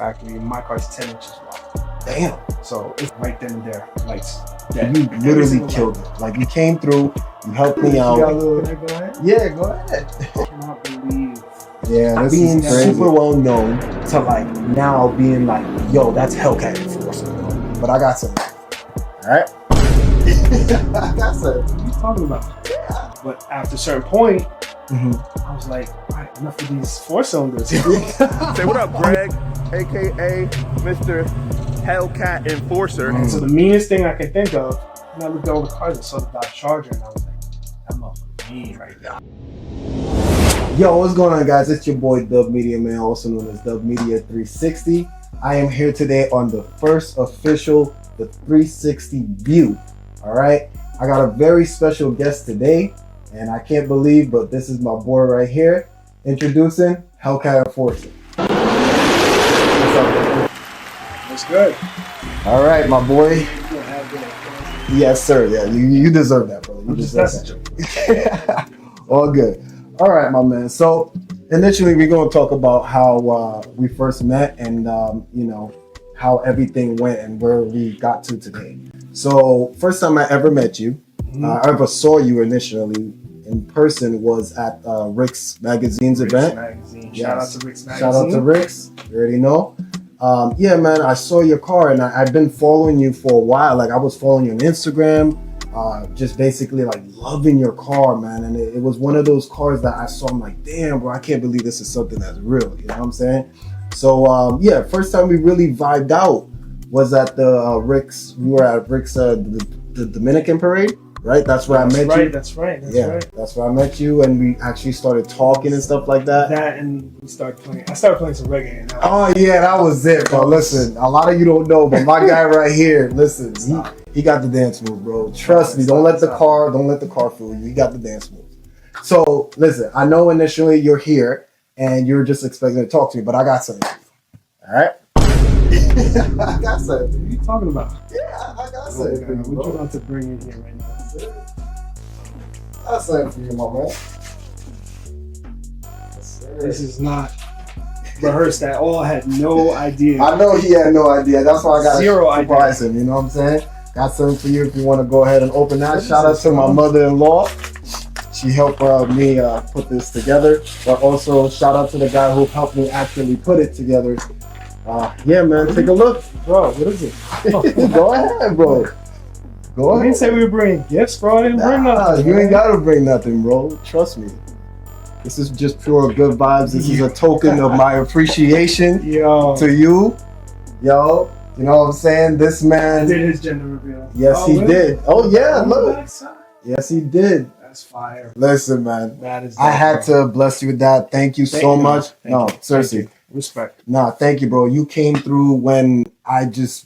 factory. My car's 10 inches wide. Damn. So it's right then and there. Lights dead. You literally killed it. Like you came through, you helped me out. Can I go ahead? Yeah, go ahead. I cannot believe. Yeah, this being is super well known to like now being like, yo, that's Hellcat Enforcer. But I got some. Alright? I got some. What are you talking about? Yeah. But after a certain point, I was like, all right, enough of these 4-cylinders. Say what up, Greg, aka Mr. Hellcat Enforcer. And so the meanest thing I can think of, when I looked at all the cars, I saw the Dodge Charger, and I was like, that motherfucker mean right now. Yo, what's going on, guys? It's your boy Dub Media Man, also known as Dub Media 360. I am here today on the first official The 360 View. All right, I got a very special guest today, and I can't believe, but this is my boy right here. Introducing Hellcat Enforcer. What's up, That's good. all right, my boy. Yes, sir. Yeah, you deserve that, brother. You deserve that. All good. All right, my man. So initially, we're going to talk about how we first met and you know, how everything went and where we got to today. So first time I ever met you, I ever saw you initially in person was at Rick's Magazine's event. Magazine. Yes. Shout out to Rick's Magazine. Shout out to Rick's. You already know. Yeah, man, I saw your car and I've been following you for a while. Like I was following you on Instagram, just basically like loving your car, man. And it was one of those cars that I saw. I'm like, damn, bro, I can't believe this is something that's real. You know what I'm saying? So yeah, first time we really vibed out was at the Rick's. We were at Rick's the Dominican parade, right? That's where I met you. That's right. That's yeah, right. that's where I met you, and we actually started talking and stuff like that. That and we started playing. I started playing some reggae. And Oh yeah, that was it, bro. Listen, a lot of you don't know, but my guy right here, listen, he got the dance move, bro. Trust me, don't let the car fool you. He got the dance moves. So listen, I know initially you're here and you're just expecting to talk to me, but I got something. All right. I got something. What are you talking about? Yeah, I got something for you, What you bro. about to bring in here right now? I got something for you, my man. This is not rehearsed at all. I had no idea. I know he had no idea. That's why I got Zero to surprise him. You know what I'm saying? Got something for you if you want to go ahead and open that. Shout out to my mother-in-law. She helped me put this together. But also shout out to the guy who helped me actually put it together. Yeah, man, take a look. Bro, what is it? Go ahead, bro. Go I ahead. didn't say we were bringing gifts, bro. I didn't bring nothing. You ain't gotta bring nothing, bro. Trust me. This is just pure good vibes. This is a token of my appreciation Yo. to you. Yo, you know what I'm saying? This man. Did his gender reveal. Yes, he really? did. Oh, yeah, On the look. backside? Yes, he did. That's fire. Listen, man. That is. I had to bless you with that. Thank you so much. Thank No, you. seriously. Thank you. Respect. Nah, thank you, bro. You came through when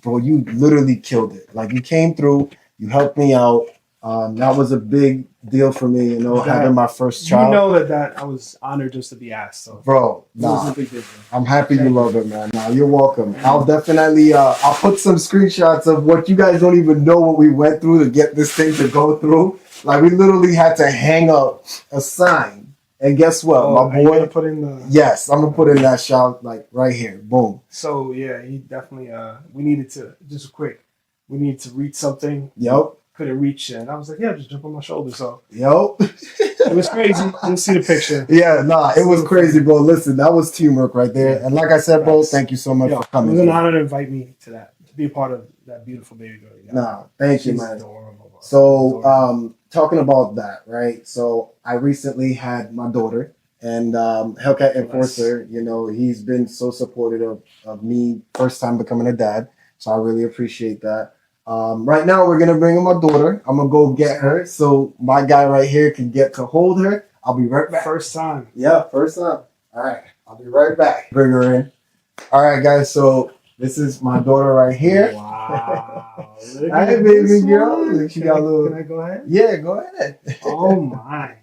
bro, you literally killed it. Like, you came through, you helped me out. That was a big deal for me, you know, having my first child. You know that I was honored just to be asked. So, Bro, it was nah, a big deal. I'm happy you love it, man. Nah, you're welcome. I'll definitely, I'll put some screenshots of what you guys don't even know what we went through to get this thing to go through. Like, we literally had to hang up a sign. And guess what, my boy? Gonna put in the. Yes, I'm gonna put in that shot like right here. Boom. So yeah, he definitely. We needed to we needed to reach something. Yep. Couldn't reach it, and I was like, yeah, just jump on my shoulder. So Yep. it was crazy. You'll see the picture. Yeah, nah, it was crazy, bro. Listen, that was teamwork right there. And like I said, bro, thank you so much for It coming. was an honor to invite me to that, to be a part of that beautiful baby girl. You know? Nah, thank you, She's man. adorable. So, talking about that, right? So I recently had my daughter. And Hellcat Enforcer, you know, he's been so supportive of me first time becoming a dad. So I really appreciate that. Right now, we're going to bring in my daughter. I'm going to go get her so my guy right here can get to hold her. I'll be right back. First time. Yeah, first time. All right. I'll be right back. Bring her in. All right, guys. So this is my daughter right here. Wow. Look Hi, at baby this girl. one. She got a little... Can I go ahead? Yeah, go ahead. Oh my.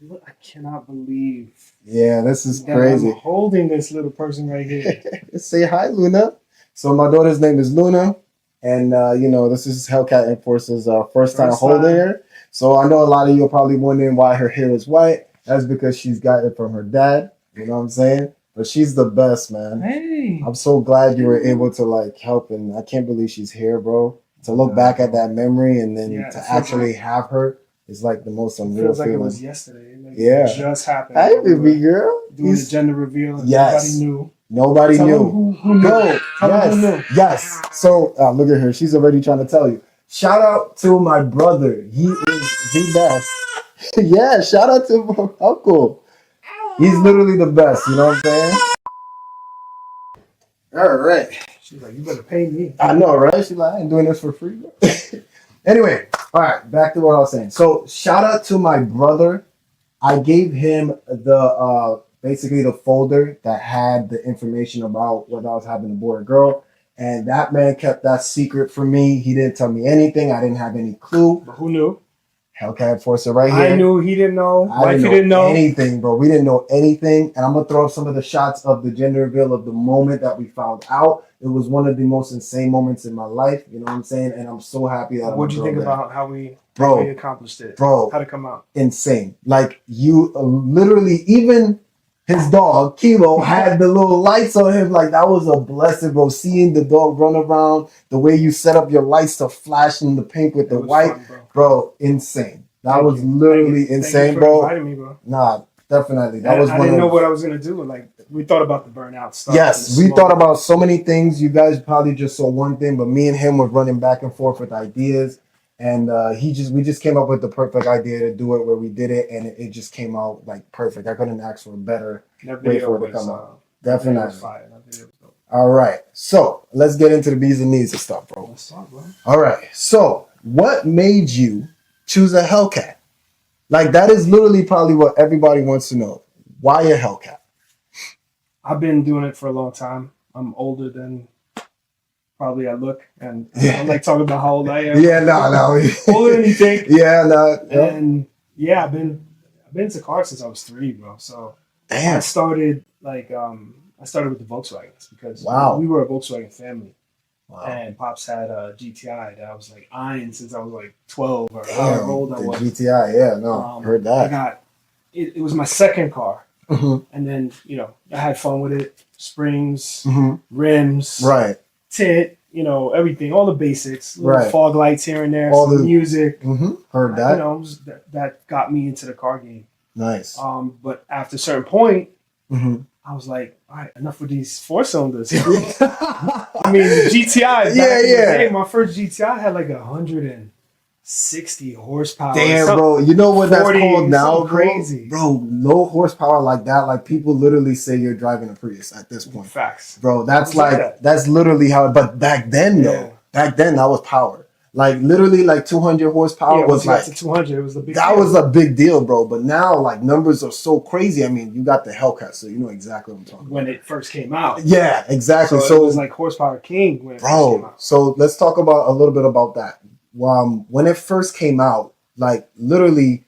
Look, I cannot believe Yeah, this is that crazy. I'm holding this little person right here. Say hi, Luna. So my daughter's name is Luna, and you know, this is Hellcat Enforcer's first time holding her. So I know a lot of you are probably wondering why her hair is white. That's because she's got it from her dad. You know what I'm saying? But she's the best, man. Hey. I'm so glad you were able to like help, and I can't believe she's here, bro. To look back at that memory and then to actually have her is like the most unreal feels like feeling. it was yesterday. Like Yeah. It just happened. Hey, baby girl. Doing the gender reveal. And yes. Nobody knew. Nobody Tell knew. Who knew. No. Yes. Yes. So look at her. She's already trying to tell you. Shout out to my brother. He is the best. Yeah. Shout out to my uncle. He's literally the best. You know what I'm saying? All right. She's like, you better pay me. I know, right? She's like, I ain't doing this for free. Anyway, all right, back to what I was saying. So shout out to my brother. I gave him the basically the folder that had the information about whether I was having a boy or girl. And that man kept that secret from me. He didn't tell me anything. I didn't have any clue. But who knew? Hellcat Enforcer right here. I knew, he didn't know. Wifey didn't know anything, bro. We didn't know anything. And I'm going to throw up some of the shots of the gender reveal of the moment that we found out. It was one of the most insane moments in my life. You know what I'm saying? And I'm so happy that What'd you think about how we accomplished it? Bro. How'd it come out? Insane. Like, you literally, even his dog, Kilo, had the little lights on him. Like, that was a blessing, bro. Seeing the dog run around, the way you set up your lights to flash in the pink with the white. Fun, bro, insane. That was literally insane, bro. Inviting me, bro. Nah, definitely. That was I didn't know what I was gonna do. Like, we thought about the burnout stuff. Yes, we thought about so many things. You guys probably just saw one thing, but me and him were running back and forth with ideas, and we just came up with the perfect idea to do it where we did it, and it just came out like perfect. I couldn't ask for a better way for it to come out. Definitely. All right, so let's get into the B's and Needs and stuff, bro. Let's talk, bro. All right, so what made you choose a Hellcat? Like, that is literally probably what everybody wants to know. Why a Hellcat? I've been doing it for a long time. I'm older than probably I look, and I don't like talking about how old I am. Yeah, no. Older than you think. Yeah, no. And yeah, I've been into cars since I was 3, bro. So damn. I started with the Volkswagens because we were a Volkswagen family. Wow. And Pops had a GTI that I was like eyeing since I was like 12 or however old I was. GTI, yeah, heard that. It was my second car. Mm-hmm. And then, I had fun with it. Springs, rims, tint, everything, all the basics, little fog lights here and there, some music. Heard that. That got me into the car game. Nice. But after a certain point, I was like, all right, enough with these 4-cylinders. I mean, the GTI. In the day, my first GTI had like 160 horsepower. Damn, bro. You know what 40, that's called now, crazy. Bro, low horsepower like that, like people literally say you're driving a Prius at this point. Facts. Bro, that's that's literally how, but back then, though, that was power. Like, literally, like 200 horsepower was like, to 200, it was the big that deal. Was a big deal, bro. But now, like, numbers are so crazy. I mean, you got the Hellcat, so you know exactly what I'm talking about. When it first came out. Yeah, exactly. So it was like horsepower king when it first came out. So let's talk about a little bit about that. When it first came out, like, literally,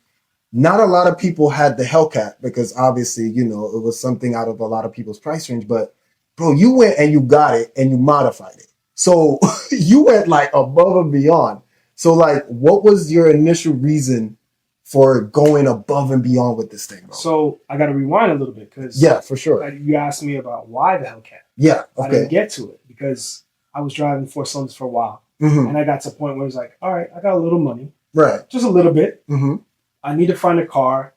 not a lot of people had the Hellcat because obviously, it was something out of a lot of people's price range. But, bro, you went and you got it and you modified it. So you went like above and beyond. So, like, what was your initial reason for going above and beyond with this thing, bro? So I got to rewind a little bit because for sure. You asked me about why the Hellcat. Yeah, okay. I didn't get to it because I was driving 4-cylinders for a while, and I got to a point where it's like, all right, I got a little money, right? Just a little bit. I need to find a car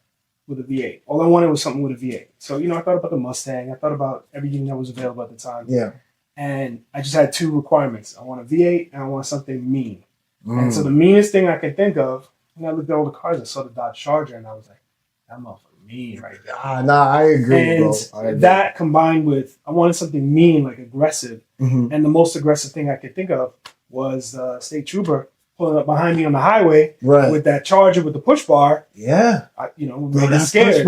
with a V8. All I wanted was something with a V8. So I thought about the Mustang. I thought about everything that was available at the time. Yeah. And I just had 2 requirements. I want a V8 and I want something mean. And so the meanest thing I could think of, and I looked at all the cars, I saw the Dodge Charger, and I was like, that motherfucker mean right there. I agree, and bro. That combined with, I wanted something mean, like aggressive. And the most aggressive thing I could think of was the state trooper pulling up behind me on the highway with that Charger with the push bar. Yeah. Bro, that's scared.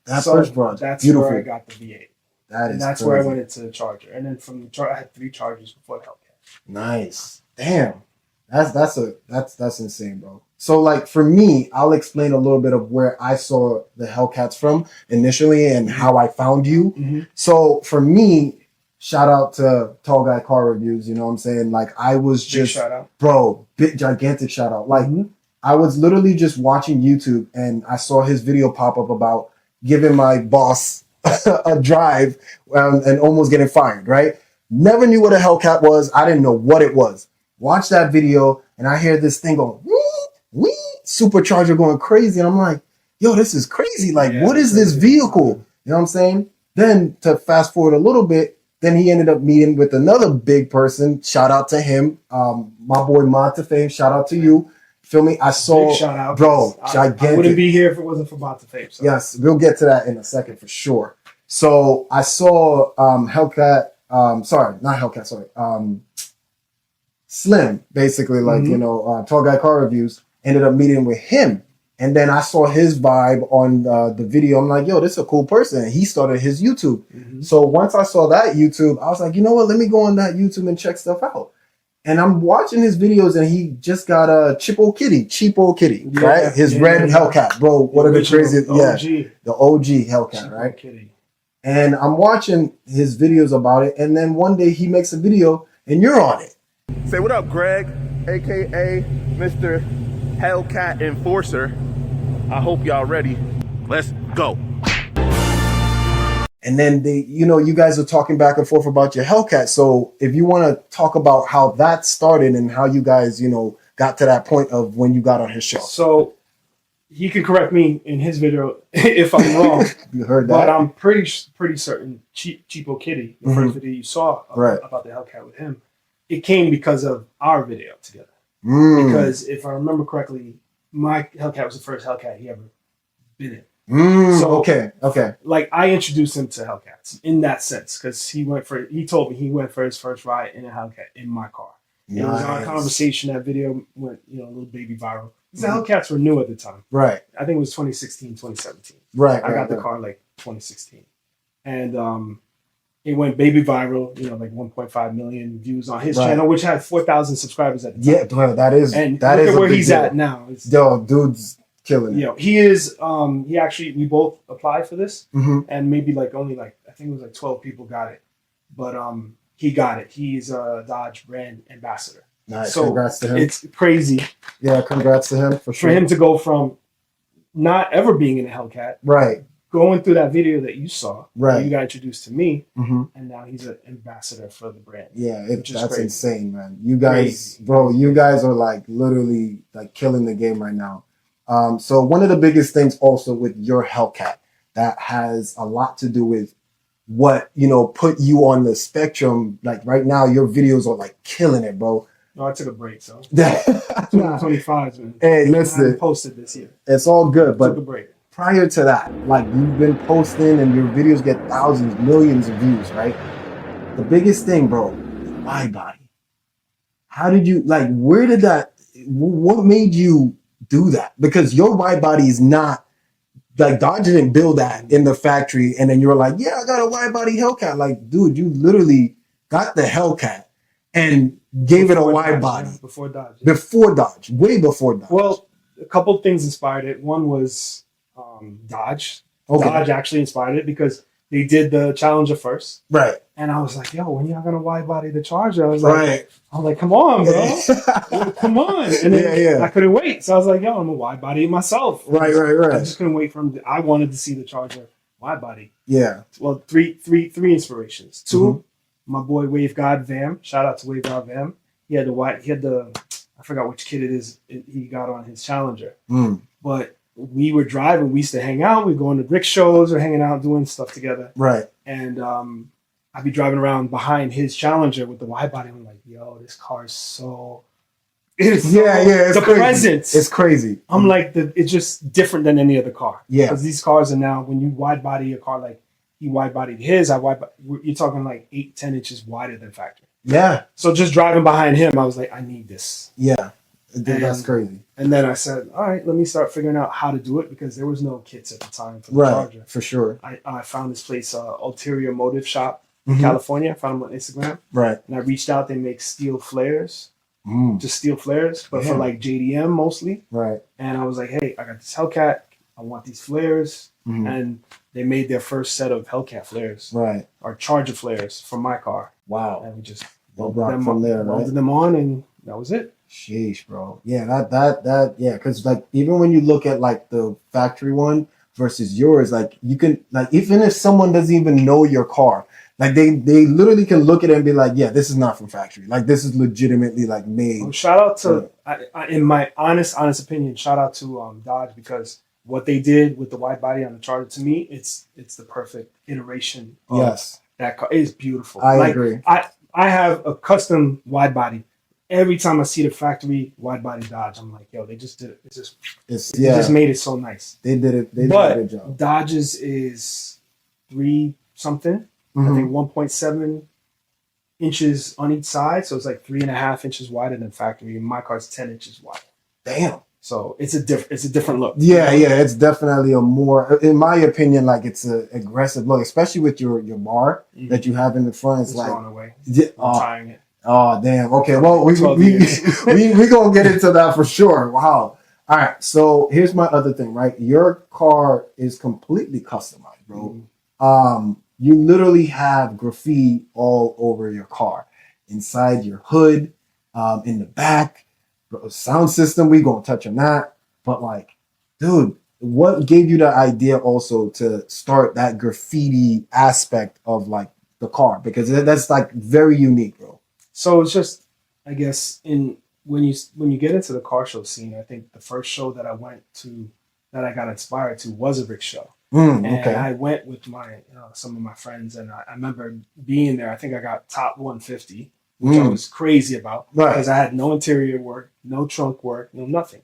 That's beautiful. Where I got the V8. That's crazy. Where I went into the Charger, and then from the Charger, I had 3 Chargers before the Hellcat. Nice, damn, that's insane, bro. So, like, for me, I'll explain a little bit of where I saw the Hellcats from initially and how I found you. So, for me, shout out to Tall Guy Car Reviews. You know what I'm saying? Like, I was just, shout out. Bro, big gigantic shout out. Like, I was literally just watching YouTube and I saw his video pop up about giving my boss a drive and almost getting fired, right? Never knew what a Hellcat was. I didn't know what it was. Watch that video and I hear this thing going, wee, wee, supercharger going crazy. And I'm like, yo, this is crazy. Like, what is this vehicle? You know what I'm saying? Then to fast forward a little bit, then he ended up meeting with another big person. Shout out to him. My boy Mod to Fame. Shout out to you. Feel me? I saw, big shout out, bro, gigantic. I wouldn't be here if it wasn't for Mod to Fame. So. Yes, we'll get to that in a second for sure. So I saw Hellcat, sorry, not Hellcat, sorry. Slim, basically, like, you know, Tall Guy Car Reviews, ended up meeting with him. And then I saw his vibe on the video. I'm like, yo, this is a cool person. And he started his YouTube. So once I saw that YouTube, I was like, you know what? Let me go on that YouTube and check stuff out. And I'm watching his videos, and he just got a cheap old kitty, right? His red Hellcat, bro. What are the craziest? The OG Hellcat, cheap right? Kitty. And I'm watching his videos about it. And then one day he makes a video, and you're on it. Say what up, Greg, aka Mr. Hellcat Enforcer. I hope y'all ready. Let's go. And then they, you know, you guys are talking back and forth about your Hellcat. So if you want to talk about how that started and how you guys, you know, got to that point of when you got on his show. So he can correct me in his video if I'm wrong. You heard that? But I'm pretty certain Cheapo Kitty, the first video you saw about the Hellcat with him, it came because of our video together. Because if I remember correctly, my Hellcat was the first Hellcat he ever been in. So okay. Like I introduced him to Hellcats in that sense because he told me he went for his first ride in a Hellcat in my car. Nice. It was our conversation. That video went, you know, a little baby viral. The Hellcats were new at the time. Right. I think it was 2016, 2017. Right. I got the car like 2016. And it went baby viral, you know, like 1.5 million views on his channel, which had 4,000 subscribers at the time. Yeah, bro, that is where he's at now. Yo, dude's killing it. You know, he is. He actually, we both applied for this, and maybe only I think it was like 12 people got it, but he got it. He's a Dodge brand ambassador. Nice. So congrats to him. It's crazy. Yeah, congrats to him for sure. For him to go from not ever being in a Hellcat, right, going through that video that you saw, right, you got introduced to me, and now he's an ambassador for the brand. Yeah, that's insane, man. You guys, bro, you guys are like literally like killing the game right now. So one of the biggest things also with your Hellcat that has a lot to do with what, you know, put you on the spectrum. Like right now, your videos are like killing it, bro. No, I took a break, so 2025, man. Hey, listen, I haven't posted this year. It's all good, but took a break. Prior to that, like you've been posting and your videos get thousands, millions of views, right? The biggest thing, bro, wide body. How did you where did that? What made you do that? Because your wide body is not like Dodge didn't build that in the factory, and then you were like, yeah, I got a wide body Hellcat. Like, dude, you literally got the Hellcat and gave it a wide body before Dodge. Way before Dodge. Well, a couple of things inspired it. One was Dodge. Okay. Dodge actually inspired it because they did the Challenger first, right? And I was like, "Yo, when y'all gonna wide body the Charger?" I was like, "Come on, bro, come on!" And then I couldn't wait, so I was like, "Yo, I'm gonna wide body it myself." Right. I just couldn't wait for him. I wanted to see the Charger wide body. Yeah. Well, three inspirations. Two, my boy Wave God Vam. Shout out to Wave God Vam. He had the I forgot which kid it is. He got on his Challenger, but we were driving. We used to hang out. We'd go on the brick shows or hanging out doing stuff together. Right. And I'd be driving around behind his Challenger with the wide body. I'm like, yo, this car is so... It's the crazy. Presence. It's crazy. I'm like, it's just different than any other car. Yeah. Because these cars are now, when you wide body a car like he wide bodied his, you're talking like 8-10 inches wider than factory. Yeah. So just driving behind him, I was like, I need this. Yeah. That's crazy. And then I said, all right, let me start figuring out how to do it because there was no kits at the time for the Charger. For sure. I found this place, Ulterior Motive Shop in California. I found them on Instagram. Right. And I reached out. They make steel flares. Just steel flares, but for like JDM mostly. Right. And I was like, hey, I got this Hellcat. I want these flares. And they made their first set of Hellcat flares. Right. Or Charger flares for my car. Wow. And we just welded them on, and that was it. Sheesh, bro. Yeah, that yeah, because like even when you look at like the factory one versus yours, like you can, like even if someone doesn't even know your car, like they literally can look at it and be like, yeah, this is not from factory. Like this is legitimately like made. Well, shout out to, in my honest opinion, shout out to Dodge, because what they did with the wide body on the Charger, to me, it's the perfect iteration of Yes, that car. It is beautiful. I agree. I have a custom wide body. Every time I see the factory wide body Dodge, I'm like, yo, they just did it. They just made it so nice. They did it. They did but a good job. Dodge's is 3 something. Mm-hmm. I think 1.7 inches on each side, so it's like 3.5 inches wider than factory. And my car's 10 inches wide. Damn. So it's a different look. Yeah, it's definitely a more, in my opinion, like it's an aggressive look, especially with your bar that you have in the front. It's like going away. Yeah, I'm tying it. Oh damn. Okay. Well, we gonna get into that for sure. Wow. All right. So here's my other thing. Right, your car is completely customized, bro. You literally have graffiti all over your car, inside your hood, in the back, sound system. We gonna touch on that. But like, dude, what gave you the idea also to start that graffiti aspect of like the car? Because that's like very unique, bro. So it's just, I guess, when you get into the car show scene, I think the first show that I went to that I got inspired to was a Rick show. And I went with my some of my friends, and I remember being there. I think I got top 150, which I was crazy about because I had no interior work, no trunk work, no nothing.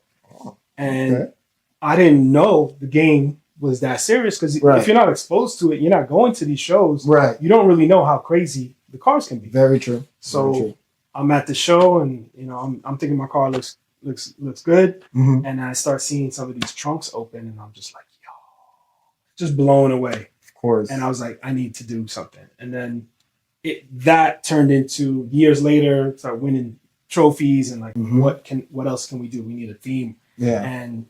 And I didn't know the game was that serious, because if you're not exposed to it, you're not going to these shows. Right. You don't really know how crazy the cars can be. Very true. So Very true. I'm at the show, and I'm thinking my car looks good, and I start seeing some of these trunks open, and I'm just like, yo, just blown away. Of course. And I was like, I need to do something. And then that turned into, years later, start winning trophies, and like, what else can we do? We need a theme. Yeah. And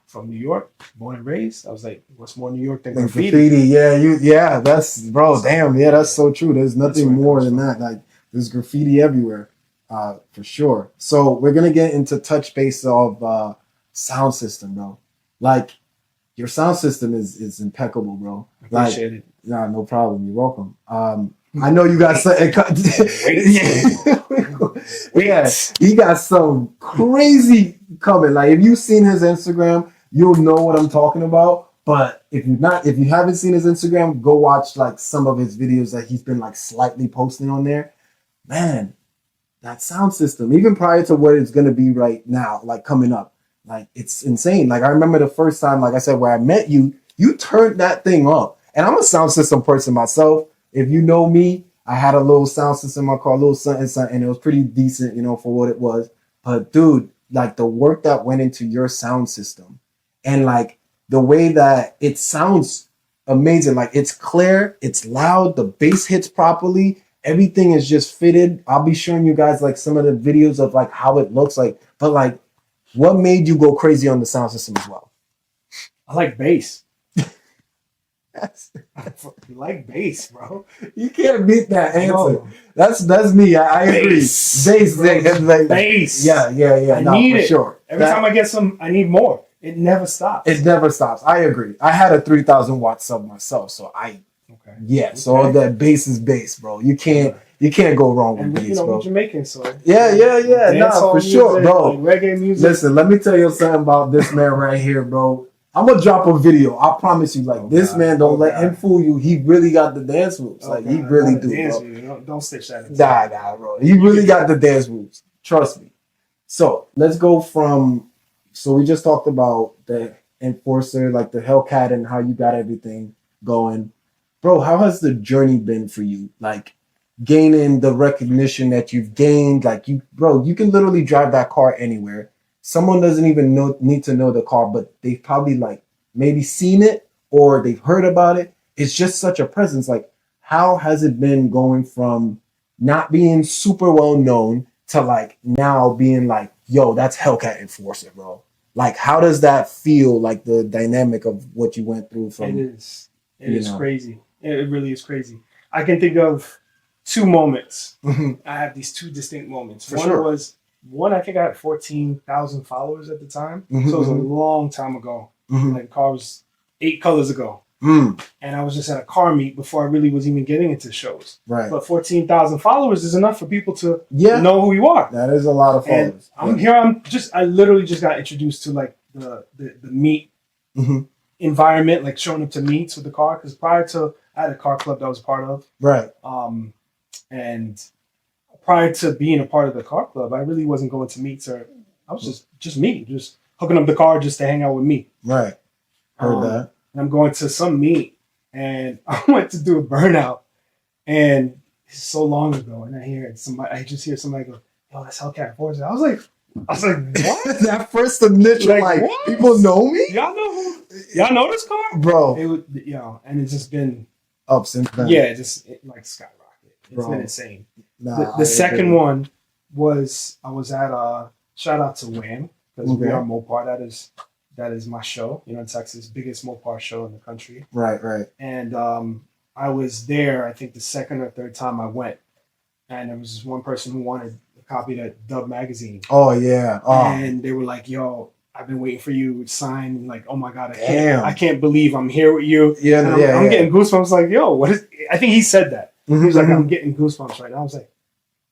from New York, born and raised, I was like, what's more New York than graffiti? Yeah, that's, bro, damn, yeah, that's so true. There's nothing more than that. Like, there's graffiti everywhere, for sure. So we're gonna get into touch base of sound system, bro. Like, your sound system is impeccable, bro. Appreciate it. Nah, no problem. You're welcome. I know you got some. Yeah, he got some crazy coming. Like, if you've seen his Instagram, you'll know what I'm talking about. But if you haven't seen his Instagram, go watch like some of his videos that he's been like slightly posting on there. Man, that sound system, even prior to what it's gonna be right now, like coming up, like it's insane. Like, I remember the first time, like I said, where I met you, you turned that thing up. And I'm a sound system person myself. If you know me, I had a little sound system in my car, a little something, and it was pretty decent, for what it was. But dude, like the work that went into your sound system, and like the way that it sounds amazing. Like, it's clear, it's loud, the bass hits properly, everything is just fitted. I'll be showing you guys like some of the videos of like how it looks like. But like, what made you go crazy on the sound system as well? I like bass. You like bass, bro. You can't beat that answer. No. That's me. I agree. Bass. Yeah. I need it. Sure. Every time I get some, I need more. It never stops. It never stops. I agree. I had a 3,000 watt sub myself, so so that bass is bass, bro. You can't go wrong with bass, bro. We're Jamaican, so for music, sure, bro. Like reggae music. Listen, let me tell you something about this man right here, bro. I'm gonna drop a video. I promise you. Like, this man, don't let him fool you. He really got the dance moves. He really do, bro. Don't stitch that in. Nah, bro. He really got the dance moves. Trust me. So let's go from. So we just talked about the Enforcer, like the Hellcat, and how you got everything going, bro. How has the journey been for you? Like, gaining the recognition that you've gained. Like, you can literally drive that car anywhere. Someone doesn't even need to know the car, but they've probably like maybe seen it or they've heard about it. It's just such a presence. Like, how has it been going from not being super well known to like now being like, yo, that's Hellcat Enforcer, bro? Like, how does that feel? Like, the dynamic of what you went through from. It is crazy. It really is crazy. I can think of two moments. I have these two distinct moments. One, I think I had 14,000 followers at the time. So it was a long time ago. Like, the car was 8 colors ago. Mm. And I was just at a car meet before I really was even getting into shows. Right. But 14,000 followers is enough for people to Yeah. know who you are. That is a lot of followers. And I literally just got introduced to like the meet environment, like showing up to meets with the car. Because prior to, I had a car club that I was a part of. Right. And prior to being a part of the car club, I really wasn't going to meets, or I was just me, just hooking up the car just to hang out with me. Right. Heard that. And I'm going to some meet, and I went to do a burnout, and it's so long ago, and I just hear somebody go, "Yo, that's Hellcat Forza." I was like, what? That first initial, like people know me? Y'all know this car? Bro. It would, and it's just been up since then. Yeah, like skyrocket. It's been insane. Nah, the second one was, I was at shout out to Wham, because we are Mopar. That is my show, in Texas, biggest Mopar show in the country. Right, right. And I was there, I think the second or third time I went, and there was this one person who wanted a copy of that Dub magazine. Oh yeah. Oh. And they were like, "Yo, I've been waiting for you to sign." Like, oh my God, I can't believe I'm here with you. Yeah, I'm getting goosebumps. Like, yo, what is? I think he said that. He was like, "I'm getting goosebumps right now." I was like,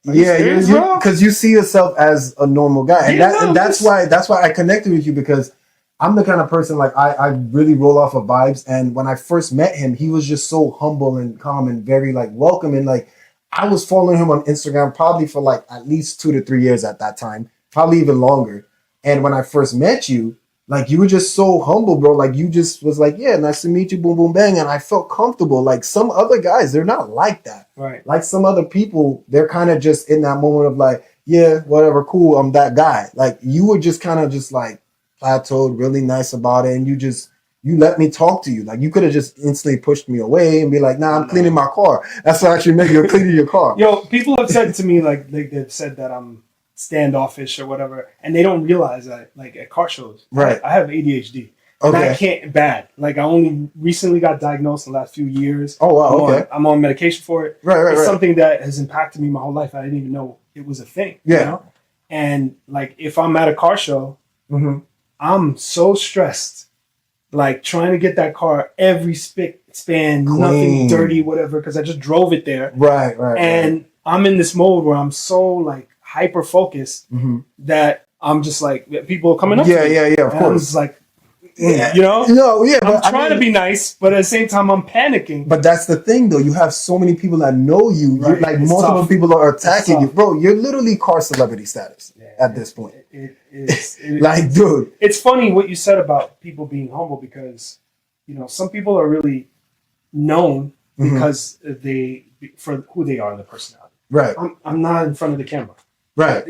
because you see yourself as a normal guy, and that's why I connected with you, because I'm the kind of person, like, I really roll off of vibes. And when I first met him, he was just so humble and calm and very like welcoming. Like, I was following him on Instagram probably for like at least 2 to 3 years at that time, probably even longer. And when I first met you, like, you were just so humble, bro. Like, you just was like, "Yeah, nice to meet you, boom, boom, bang." And I felt comfortable. Like, some other guys, they're not like that. Right. Like, some other people, they're kind of just in that moment of like, "Yeah, whatever, cool, I'm that guy." Like, you were just kind of just like plateaued, really nice about it. And you let me talk to you. Like, you could have just instantly pushed me away and be like, "Nah, I'm cleaning my car." That's what actually made you cleaning your car. Yo, people have said to me, like, they've said that I'm standoffish or whatever, and they don't realize that, like, at car shows, right? I have ADHD. Okay. And I can't bad. Like, I only recently got diagnosed in the last few years. Oh wow. Okay. I'm on medication for it. Right. It's something that has impacted me my whole life. I didn't even know it was a thing. Yeah. You know? And like, if I'm at a car show, I'm so stressed, like trying to get that car every span, clean, nothing dirty, whatever, because I just drove it there. Right. And I'm in this mode where I'm so like hyper focused that I'm just like, people are coming up to me. Yeah, of course. I'm just like, I'm trying to be nice, but at the same time, I'm panicking. But that's the thing, though. You have so many people that know you. Right. Like, multiple people are attacking you. Bro, you're literally car celebrity status at this point. Like, dude. It's funny what you said about people being humble, because, some people are really known because for who they are, the personality. Right. I'm not in front of the camera. Right.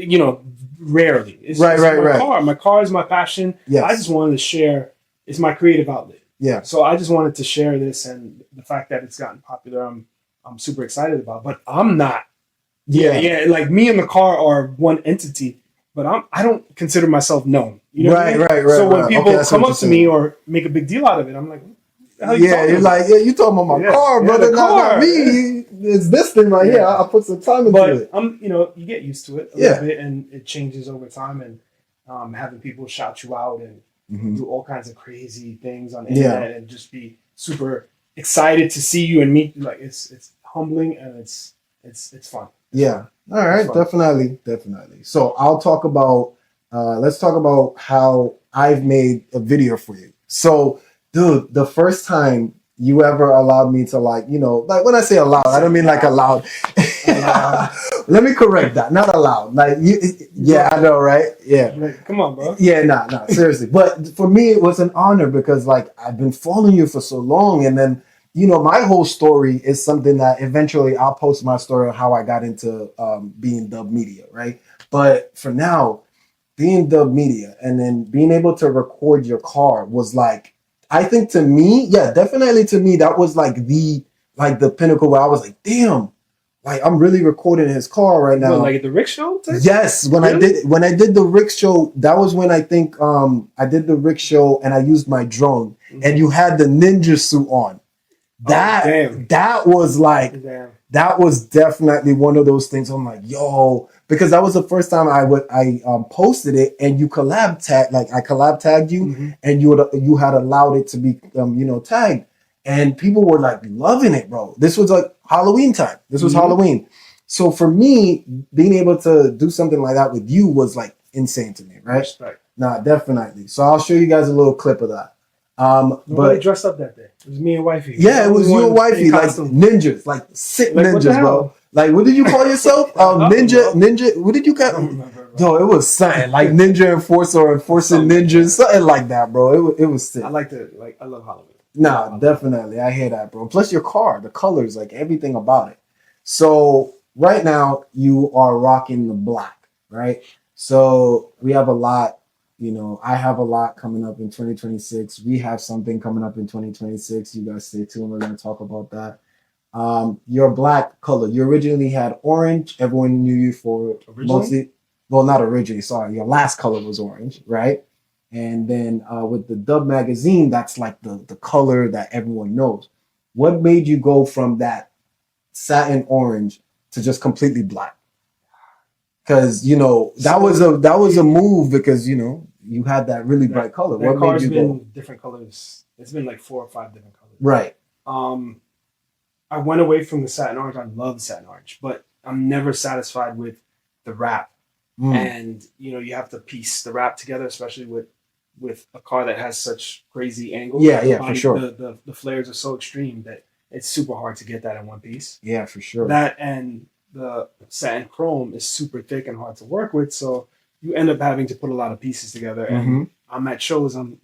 Rarely. It's right. car. My car is my passion. Yes. I just wanted to share. It's my creative outlet. Yeah. So I just wanted to share this, and the fact that it's gotten popular, I'm super excited about. But I'm not. Yeah. Like, me and the car are one entity, but I don't consider myself known. You know what I mean? Right. So when people come up to me or make a big deal out of it, I'm like, you're like, you talking about my car, brother, not me. It's this thing right here. I put some time into it. But you get used to it a little bit, and it changes over time. And having people shout you out and do all kinds of crazy things on the internet, and just be super excited to see you and meet you, like, it's humbling, and it's fun. Yeah. All right. Definitely. So I'll talk about. Let's talk about how I've made a video for you. So, dude, the first time you ever allowed me to, like, like, when I say allowed, I don't mean like allowed. Let me correct that. Not allowed. Like, I know, right? Yeah. Like, come on, bro. Yeah, nah, seriously. But for me, it was an honor, because, like, I've been following you for so long. And then, my whole story is something that eventually I'll post my story on how I got into being Dub Media, right? But for now, being Dub Media and then being able to record your car was, like, I think to me, definitely to me, that was like the pinnacle, where I was like, damn, like, I'm really recording his car right now. Like at the Rick Show? Yes, when I did the Rick Show, that was when I think I did the Rick Show, and I used my drone, and you had the ninja suit on. That was like, that was definitely one of those things. I'm like, yo, because that was the first time I posted it, and you I collab tagged you, and you had allowed it to be tagged, and people were like loving it, bro. This was like Halloween time. This was Halloween. So for me, being able to do something like that with you was like insane to me, right? Respect. Nah, definitely. So I'll show you guys a little clip of that. Nobody dressed up that day. It was me and wifey. Yeah, it was you and wifey, like ninjas, like sick ninjas, bro. Like, what did you call yourself? Ninja. What did you call? No, it was something like Ninja Enforcer or Enforcing Ninjas, something like that, bro. It was sick. I love Halloween. Nah, definitely. I hear that, bro. Plus your car, the colors, like everything about it. So right now you are rocking the black, right? So we have a lot, I have a lot coming up in 2026. We have something coming up in 2026. You guys stay tuned. We're going to talk about that. Your black color, you originally had orange. Everyone knew you for mostly, well, not originally, sorry. Your last color was orange, right? And then with the Dub magazine, that's like the color that everyone knows. What made you go from that satin orange to just completely black? Because that was a move, because you had that really bright color. What made you go? Different colors. It's been like 4 or 5 different colors. Right. I went away from the satin orange. I love satin orange, but I'm never satisfied with the wrap. And you have to piece the wrap together, especially with a car that has such crazy angles. Yeah, for sure. The flares are so extreme that it's super hard to get that in one piece. Yeah, for sure. That and the satin chrome is super thick and hard to work with, so you end up having to put a lot of pieces together. And I'm at shows, I'm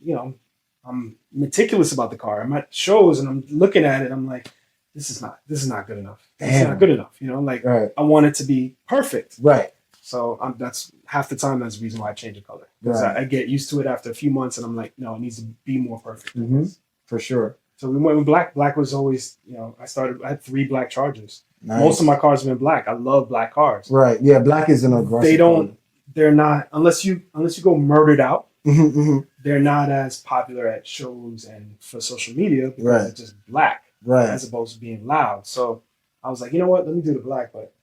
meticulous about the car. I'm at shows and I'm looking at it, I'm like, this is not good enough. It's not good enough. Right. I want it to be perfect. Right. So that's half the time. That's the reason why I change the color, because I get used to it after a few months, and I'm like, no, it needs to be more perfect. For sure. So we went with black. Black was always, I had 3 black Chargers. Nice. Most of my cars have been black. I love black cars. Right. Yeah. Black is an aggressive color. They're not, unless you go murdered out. They're not as popular at shows and for social media, because it's just black, as opposed to being loud. So I was like, you know what? Let me do the black, but.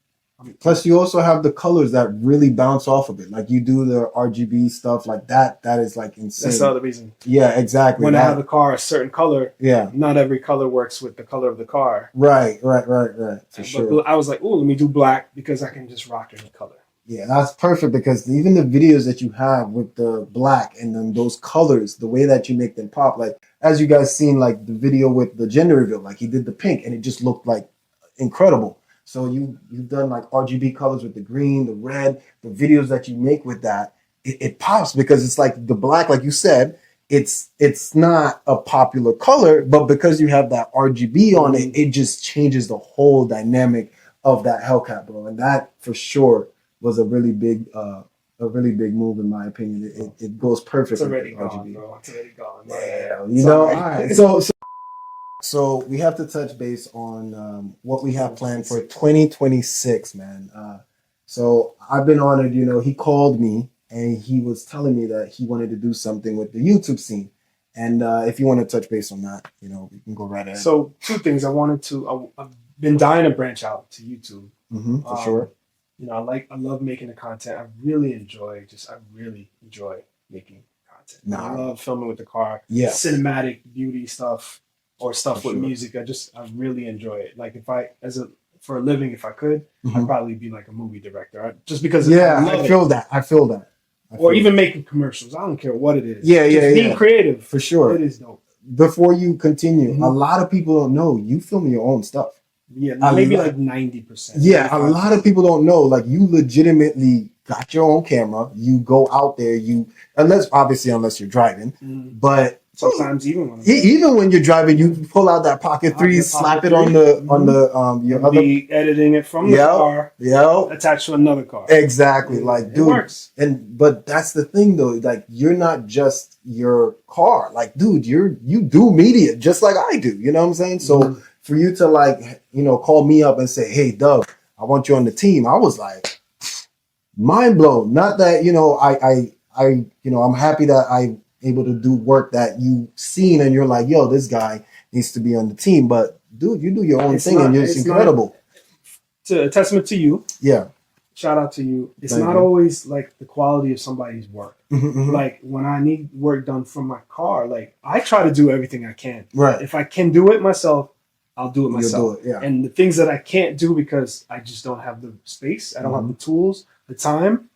Plus, you also have the colors that really bounce off of it. Like you do the RGB stuff like that. That is like insane. That's the other reason. Yeah, exactly. When I have the car a certain color, yeah, not every color works with the color of the car. Right. For sure. But I was like, let me do black, because I can just rock any color. Yeah, that's perfect, because even the videos that you have with the black and then those colors, the way that you make them pop, like as you guys seen, like the video with the gender reveal, like he did the pink and it just looked like incredible. So you've done like RGB colors with the green, the red, the videos that you make with that, it pops, because it's like the black, like you said, it's not a popular color, but because you have that RGB on it, it just changes the whole dynamic of that Hellcat, bro. And that for sure was a really big move, in my opinion. It goes perfect. It's already gone, bro. It's already gone. Yeah, all right. So we have to touch base on what we have planned for 2026, man. So I've been honored, he called me and he was telling me that he wanted to do something with the YouTube scene. And if you want to touch base on that, we can go right ahead. So 2 things. I've been dying to branch out to YouTube. For sure. I love making the content. I really enjoy making content. I love filming with the car. Yeah. Cinematic beauty stuff. Or stuff with music. I really enjoy it. Like for a living, if I could, I'd probably be like a movie director. Just because I feel that. Or even making commercials. I don't care what it is. Being creative. For sure. It is dope. Before you continue, a lot of people don't know you film your own stuff. Yeah, maybe like 90%. Yeah, a lot of people don't know. Like you legitimately got your own camera. You go out there. Unless you're driving, but. Sometimes even when you're driving, you pull out that Pocket 3, slap it on your other. Be editing it from the car. Attached to another car. Exactly, like dude. It works. But that's the thing though. Like you're not just your car. Like dude, you do media just like I do. You know what I'm saying? So for you to call me up and say, "Hey, Doug, I want you on the team," I was like, mind blown. Not that I'm happy that I. Able to do work that you've seen and you're like, yo, this guy needs to be on the team. But dude, you do your own thing and it's incredible. to a testament to you. Yeah. Shout out to you. It's Thank not you. always like the quality of somebody's work. Mm-hmm. Like when I need work done from my car, like I try to do everything I can. Right. If I can do it myself, I'll do it myself. You'll do it, yeah. And the things that I can't do because I just don't have the space, I don't have the tools, the time,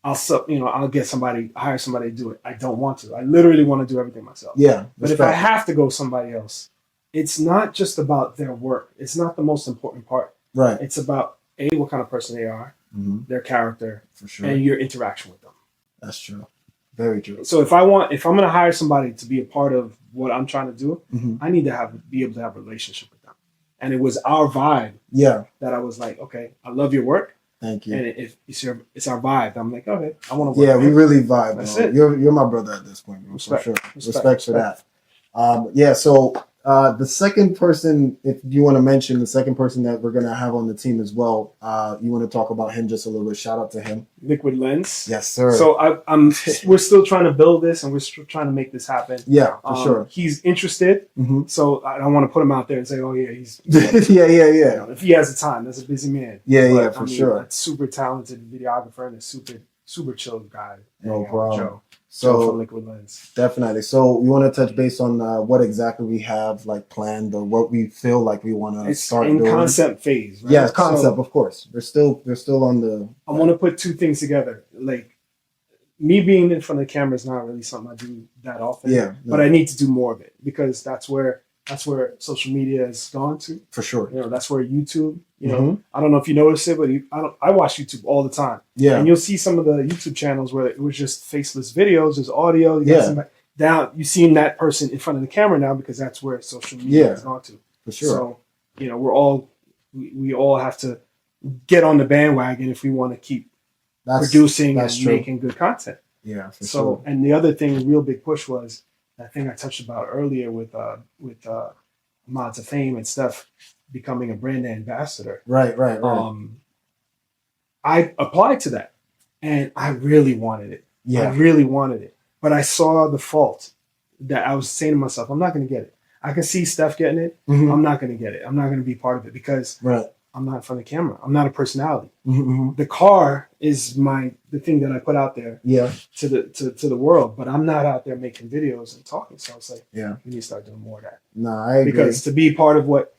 I'll get somebody, hire somebody to do it. I don't want to. I literally want to do everything myself. Yeah. But if I have to go somebody else, it's not just about their work. It's not the most important part. Right. It's about what kind of person they are, their character, for sure, and your interaction with them. That's true. Very true. So if I'm going to hire somebody to be a part of what I'm trying to do, I need to be able to have a relationship with them. And it was our vibe. Yeah. That I was like, okay, I love your work. Thank you. And if it's our vibe, I'm like, okay, I want to work. Yeah, we really vibe. That's bro. it. You're my brother at this point, bro. Respect. For sure. Respect for that. Yeah. So the second person, if you want to mention the second person that we're gonna have on the team as well, you want to talk about him just a little bit. Shout out to him. Liquid Lens. Yes, sir. So we're still trying to build this, and we're still trying to make this happen. Yeah, for sure. He's interested, so I don't want to put him out there and say, "Oh yeah, he's." yeah. You know, if he has the time, that's a busy man. Yeah, for sure. A super talented videographer and a super chill guy. No problem. Joe. So from Liquid Lens. Definitely. So we want to touch base on what exactly we have like planned or what we feel like we want to start in doing. Concept phase. Right? Yeah, concept, of course. We're still on the. I want to put two things together. Like me being in front of the camera is not really something I do that often. Yeah, but I need to do more of it because that's where social media has gone to. For sure. You know, that's where YouTube. You know, I don't know if you notice it, but I watch YouTube all the time. Yeah. And you'll see some of the YouTube channels where it was just faceless videos, just audio. Now you've seen that person in front of the camera now because that's where social media has gone to. For sure. So, you know, we all have to get on the bandwagon if we want to keep producing and making good content. Yeah, for so, sure. And the other thing, the real big push was that thing I touched about earlier with Mods of Fame and stuff becoming a brand ambassador. Right. I applied to that and I really wanted it. Yeah. I really wanted it. But I saw the fault that I was saying to myself, I'm not going to get it. I can see Steph getting it. I'm not going to get it. I'm not going to be part of it because I'm not in front of the camera. I'm not a personality. The car is the thing that I put out there to the world, but I'm not out there making videos and talking. So it's like, we need to start doing more of that. No, I agree. Because to be part of what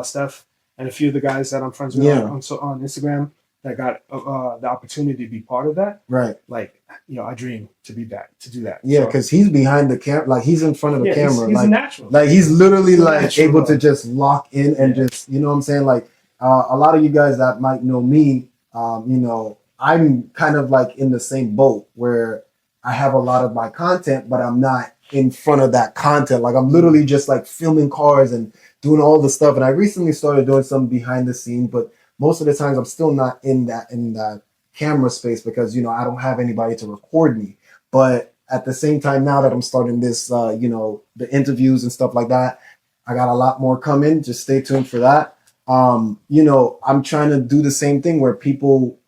Steph and a few of the guys that I'm friends with on Instagram that got the opportunity to be part of that. Right. Like, you know, I dream to do that. Yeah, because he's behind the camera, like he's in front of the camera. He's like, natural. Like he's literally like able to just lock in and just, you know what I'm saying? Like a lot of you guys that might know me, you know, I'm kind of like in the same boat where I have a lot of my content, but I'm not in front of that content. Like I'm literally just like filming cars and doing all the stuff. And I recently started doing some behind the scenes, but most of the times I'm still not in that camera space because, you know, I don't have anybody to record me. But at the same time, now that I'm starting this, you know, the interviews and stuff like that, I got a lot more coming. Just stay tuned for that. You know, I'm trying to do the same thing where people,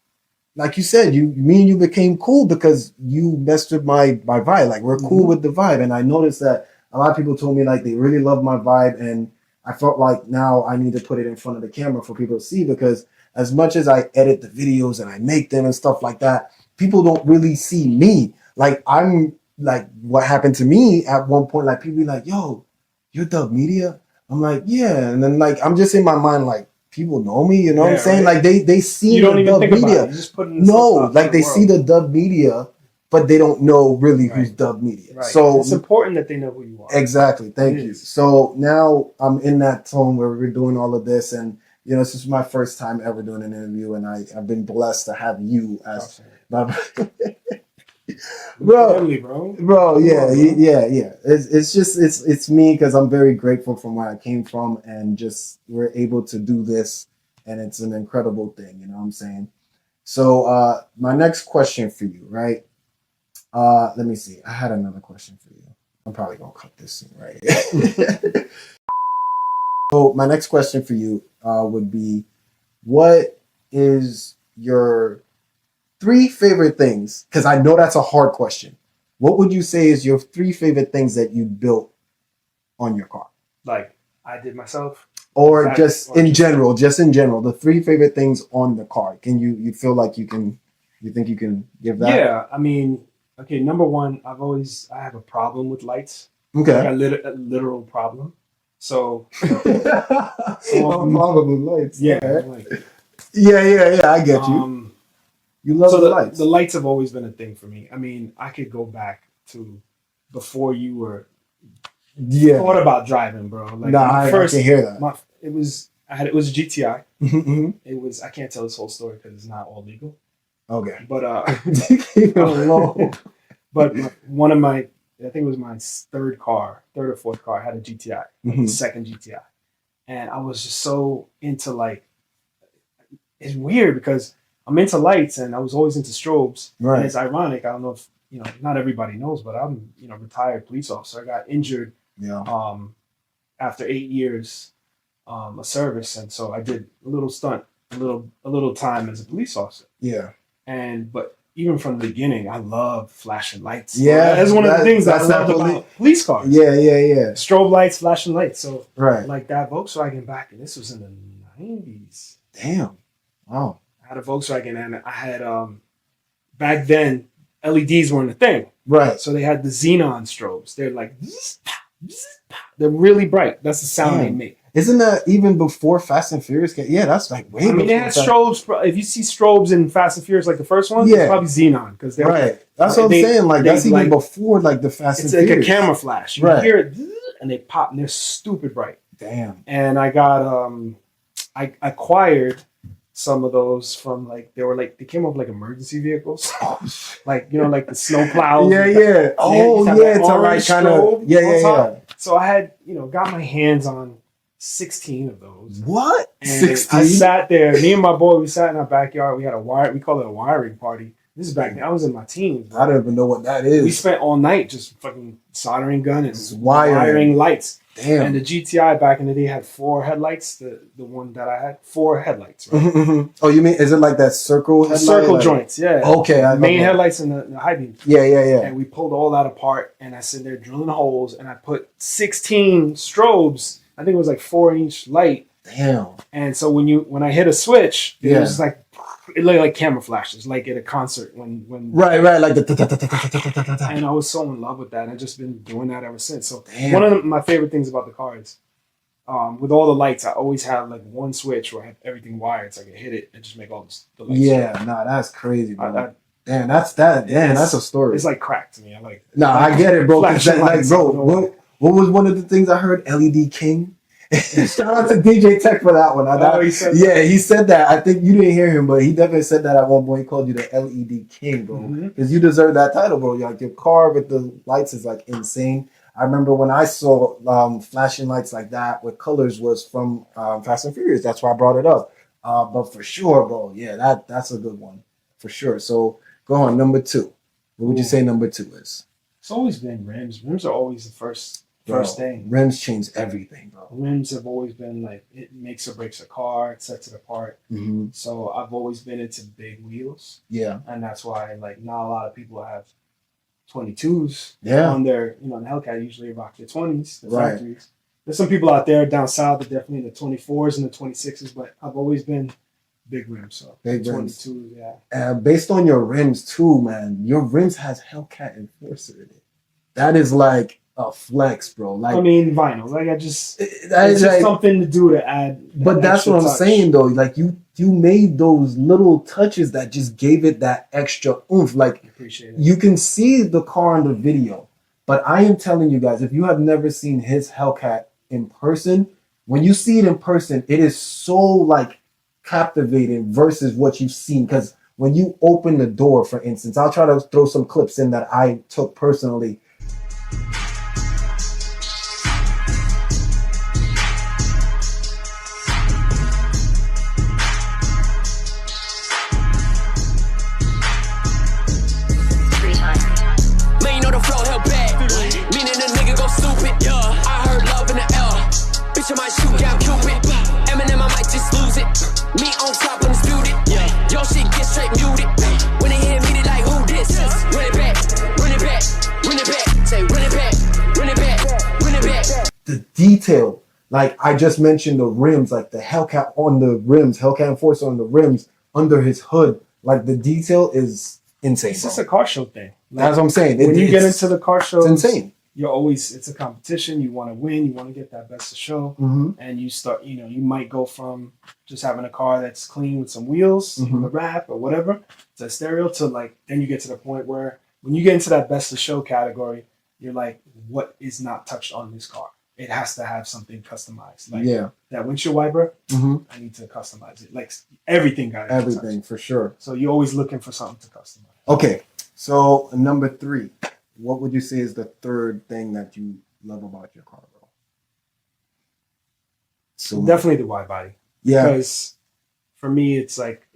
like you said, me and you became cool because you messed with my vibe. Like we're cool with the vibe. And I noticed that a lot of people told me like they really love my vibe. And I felt like now I need to put it in front of the camera for people to see, because as much as I edit the videos and I make them and stuff like that, people don't really see me. Like I'm like, what happened to me at one point, like people be like, yo, you're Dub Media? I'm like, yeah. And then like, I'm just in my mind, like, people know me, you know what I'm saying? Right. Like they see you don't the even Dub think Media. About it. You just put in like they see the Dub Media, but they don't know really who's Dub Media. Right. So it's important that they know who you are. Exactly. Thank you. So now I'm in that tone where we're doing all of this, and you know, this is my first time ever doing an interview, and I've been blessed to have you as my family, bro. Yeah. It's just it's me, because I'm very grateful from where I came from, and just we're able to do this, and it's an incredible thing. You know what I'm saying? So my next question for you, right? Let me see. I had another question for you. I'm probably gonna cut this scene right here. So my next question for you would be, what is your 3 favorite things? Because I know that's a hard question. What would you say is your 3 favorite things that you built on your car? Like I did myself? Or just in general, the 3 favorite things on the car. Can you feel like you think you can give that? Yeah, I mean, okay, number one, I have a problem with lights. Okay. Like a literal problem. So problem with lights. Yeah, Okay. like, yeah, I get you. You love the lights. The lights have always been a thing for me. I mean, I could go back to before you were thought about driving, bro. Like I can hear that. It was a GTI. Mm-hmm. It was, I can't tell this whole story because it's not all legal. Okay. But keep it low. But one of my, I think it was my third or fourth car, I had a GTI, the second GTI, and I was just so into like. It's weird because I'm into lights and I was always into strobes. Right. And it's ironic. I don't know if not everybody knows, but I'm retired police officer. I got injured. Yeah. After 8 years of service, and so I did a little stunt, a little time as a police officer. Yeah. But even from the beginning, I love flashing lights. Yeah, that's one of the things I loved about police cars. Yeah. Strobe lights, flashing lights. So like that Volkswagen back, and this was in the 90s. Damn. Wow. I had a Volkswagen, and I had back then LEDs weren't a thing. Right. So they had the xenon strobes. They're like they're really bright. That's the sound they make. Isn't that even before Fast and Furious? Yeah, that's like way. I mean, they had strobes. If you see strobes in Fast and Furious, like the first one, it's probably xenon because they're right. That's what I'm saying. Like that's even before like the Fast and Furious. It's like a camera flash. You hear it, and they pop, and they're stupid bright. Damn. And I got I acquired some of those from they came up like emergency vehicles, like like the snow plows. Yeah. Oh yeah, it's alright, kind of. Yeah. So I had got my hands on 16 of those. What? And 16? I sat there. Me and my boy, we sat in our backyard. We had we call it a wiring party. This is back then. I was in my teens. I don't even know what that is. We spent all night just fucking soldering gun and wiring lights. Damn. And the GTI back in the day had 4 headlights. The one that I had, 4 headlights. Right? Mm-hmm. Oh, you mean is it like that circle headlight? Circle joints, yeah. Okay. Main headlights and the high beams. Yeah. And we pulled all that apart, and I sit there drilling holes, and I put 16 strobes. I think it was like 4-inch light. Damn. And so when I hit a switch, it was like it looked like camera flashes, like at a concert when right, like the and I was so in love with that, and I've just been doing that ever since. So one of my favorite things about the car is with all the lights, I always have like one switch where I have everything wired, so I can hit it and just make all the lights. Yeah, that's crazy, bro. Damn, that's a story. It's like crack to me. I like. I get it, bro. What was one of the things I heard? LED King. Shout out to DJ Tech for that one. He said he said that. I think you didn't hear him, but he definitely said that at one point. He called you the LED King, bro, because you deserve that title, bro. Like your car with the lights is like insane. I remember when I saw flashing lights like that with colors was from Fast and Furious. That's why I brought it up. But for sure, bro, yeah, that's a good one for sure. So go on, number 2. What would you say number 2 is? It's always been rims. Rims are always the first thing. Rims change everything, bro. Rims have always been like, it makes or breaks a car. It sets it apart. Mm-hmm. So I've always been into big wheels. Yeah. And that's why like not a lot of people have 22s on their, in Hellcat usually rock their 20s, the factories. There's some people out there down south that definitely in the 24s and the 26s, but I've always been big rims. So big 22s, rims. Based on your rims too, man, your rims has Hellcat Enforcer in it. That is like a flex, bro. Like I mean, vinyl. Like it's like, just something to do to add. But that's what I'm saying, though. Like you made those little touches that just gave it that extra oomph. Like I appreciate it. You can see the car in the video, but I am telling you guys, if you have never seen his Hellcat in person, when you see it in person, it is so like captivating versus what you've seen. Because when you open the door, for instance, I'll try to throw some clips in that I took personally. The detail Like I just mentioned the rims, like the Hellcat on the rims, Hellcat Enforcer on the rims, under his hood. Like the detail is insane. It's bro. just a car show thing. Like, That's what I'm saying. When you get into the car shows, it's insane. It's a competition. You want to win. You want to get that best of show. Mm-hmm. And you start, you might go from just having a car that's clean with some wheels, the wrap or whatever, to a stereo, to like, then you get to the point where when you get into that best of show category, you're like, what is not touched on this car? It has to have something customized. Like that windshield wiper, I need to customize it. Like everything got everything for sure. So you're always looking for something to customize. Okay, so number 3, what would you say is the third thing that you love about your car, bro? So definitely the wide body. Yeah. Because for me, it's like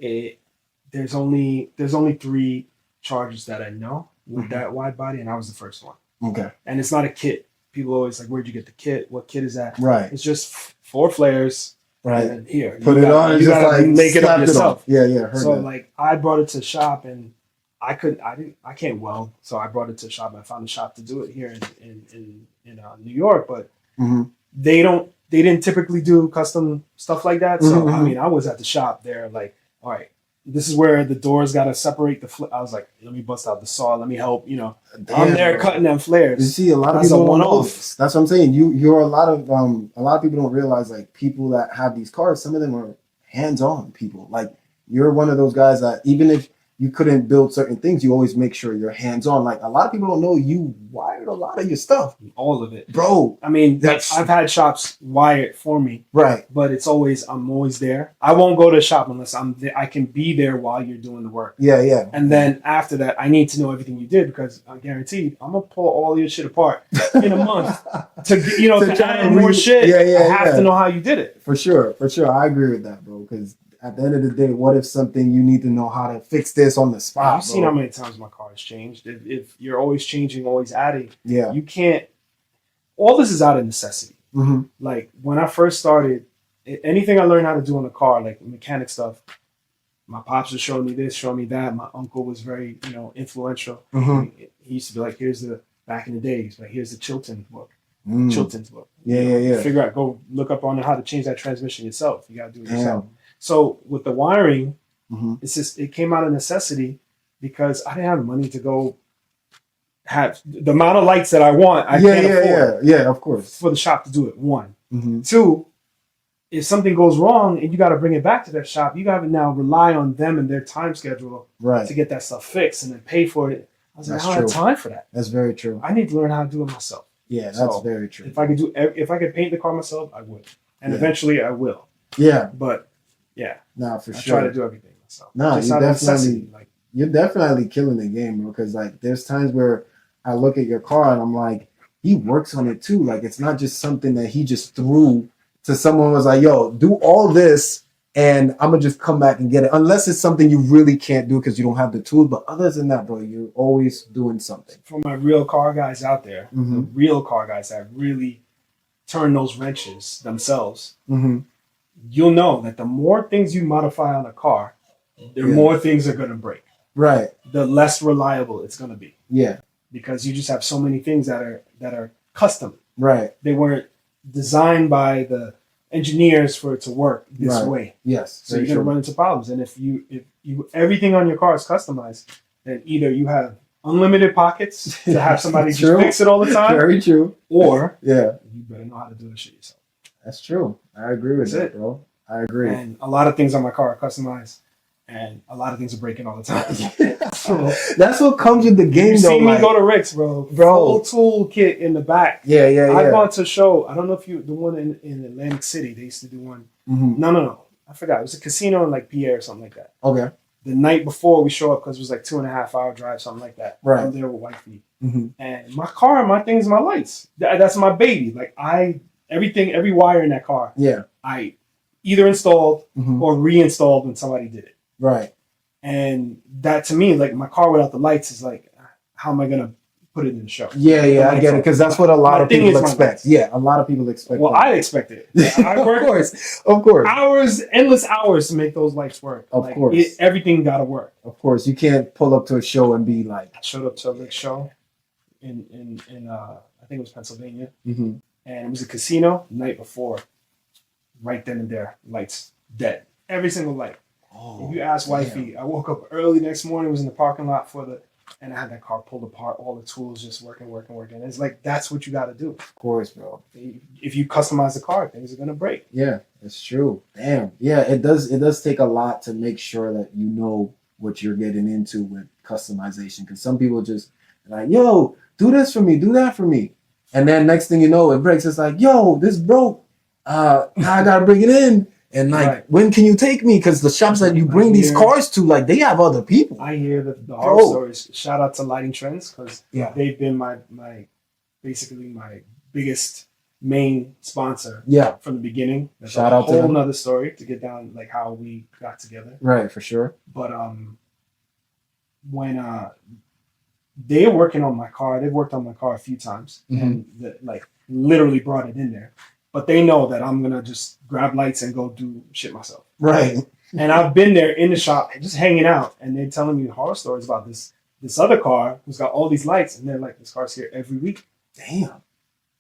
there's only 3 Chargers that I know with that wide body, and I was the first one. Okay. And it's not a kit. People always like, where'd you get the kit? What kit is that? Right. It's just 4 flares. Right. And here. Put it on and you just gotta like make it up yourself. Yeah. Heard so that. like I brought it to the shop, and I can't weld, so I brought it to the shop. I found a shop to do it here in New York, but they didn't typically do custom stuff like that. So I mean, I was at the shop there, like, all right, this is where the doors got to separate the I was like, let me bust out the saw, let me help. Damn, I'm there cutting them flares. You see, a lot of people don't know this. That's what I'm saying. You're a lot of people don't realize, like, people that have these cars, some of them are hands-on people. Like, you're one of those guys that even if you couldn't build certain things, you always make sure you're hands-on. Like, a lot of people don't know you wired a lot of your stuff. All of it. Bro. I mean, I've had shops wire it for me. Right. But I'm always there. I won't go to the shop unless I can be there while you're doing the work. Yeah. And then after that, I need to know everything you did, because I'm guaranteed I'm going to pull all your shit apart in a month to add more shit. I have to know how you did it. For sure. I agree with that, bro, because at the end of the day, what if something you need to know how to fix this on the spot? You've seen how many times my car has changed. If you're always changing, always adding, you can't. All this is out of necessity. Like when I first started, anything I learned how to do on the car, like mechanic stuff, my pops was showing me this, showing me that. My uncle was very, influential. He used to be like, back in the days, like, here's the Chilton's book. Chilton's book. Yeah. Figure out, go look up on how to change that transmission yourself. You got to do it yourself. So with the wiring, it came out of necessity, because I didn't have money to go have the amount of lights that I want. I can't afford. Yeah, of course. For the shop to do it. 1. 2, if something goes wrong and you got to bring it back to that shop, you got to now rely on them and their time schedule to get that stuff fixed and then pay for it. I was like, I don't have time for that. That's very true. I need to learn how to do it myself. Yeah, that's very true. If I could paint the car myself, I would, and eventually I will. Yeah, but yeah, for I sure. try to do everything myself. No, you're definitely killing the game, bro. Because like, there's times where I look at your car and I'm like, he works on it too. Like, it's not just something that he just threw to someone who was like, yo, do all this and I'm gonna just come back and get it. Unless it's something you really can't do because you don't have the tools. But other than that, bro, you're always doing something. For my real car guys out there, the real car guys that really turn those wrenches themselves, you'll know that the more things you modify on a car, the more things are gonna break. Right. The less reliable it's gonna be. Yeah. Because you just have so many things that are custom. Right. They weren't designed by the engineers for it to work this way. Yes. So you're gonna run into problems. And if you everything on your car is customized, then either you have unlimited pockets to have somebody just fix it all the time. Very true. Or you better know how to do this shit yourself. That's true. I agree with that, bro. I agree. And a lot of things on my car are customized. And a lot of things are breaking all the time. So, that's what comes with the game, though. You see me go to Rick's, bro. Full tool kit in the back. Yeah. I've gone to a show. I don't know if the one in Atlantic City, they used to do one. No. I forgot. It was a casino in like Pierre or something like that. Okay. The night before we show up, because it was like 2.5 hour drive, something like that. Right. I'm there with wifey. And my car, my things, my lights. That's my baby. Like every wire in that car. Yeah. I either installed or reinstalled when somebody did it. Right. And that, to me, like, my car without the lights is like, how am I going to put it in the show? Yeah, I get it. Because that's what a lot of people expect. Yeah, a lot of people expect. Well, I expect it. I work, of course. Endless hours to make those lights work. Of course. Everything got to work. Of course. You can't pull up to a show and be like. I showed up to a Rick show in I think it was Pennsylvania. and it was a casino the night before. Right then and there, lights dead. Every single light. Oh, If you ask wifey, I woke up early next morning, was in the parking lot and I had that car pulled apart, all the tools just working. It's like, that's what you got to do. Of course, bro. If you customize the car, things are going to break. Yeah, it's true. Damn. Yeah, it does take a lot to make sure that you know what you're getting into with customization. Because some people just like, yo, do this for me, do that for me. And then next thing you know, it breaks. It's like, yo, this broke. Now I got to bring it in. And like, when can you take me? Because the shops that you bring these cars to, like, they have other people. I hear the horror stories. Shout out to Lighting Trends, because they've been my basically my biggest main sponsor. Yeah, from the beginning. That's Shout out to them. A whole nother story to get down, like how we got together. Right, for sure. But when they're working on my car, they've worked on my car a few times, and like literally brought it in there. But they know that I'm going to just grab lights and go do shit myself. Right. And I've been there in the shop just hanging out, and they're telling me horror stories about this other car who's got all these lights, and they're like, this car's here every week. Damn.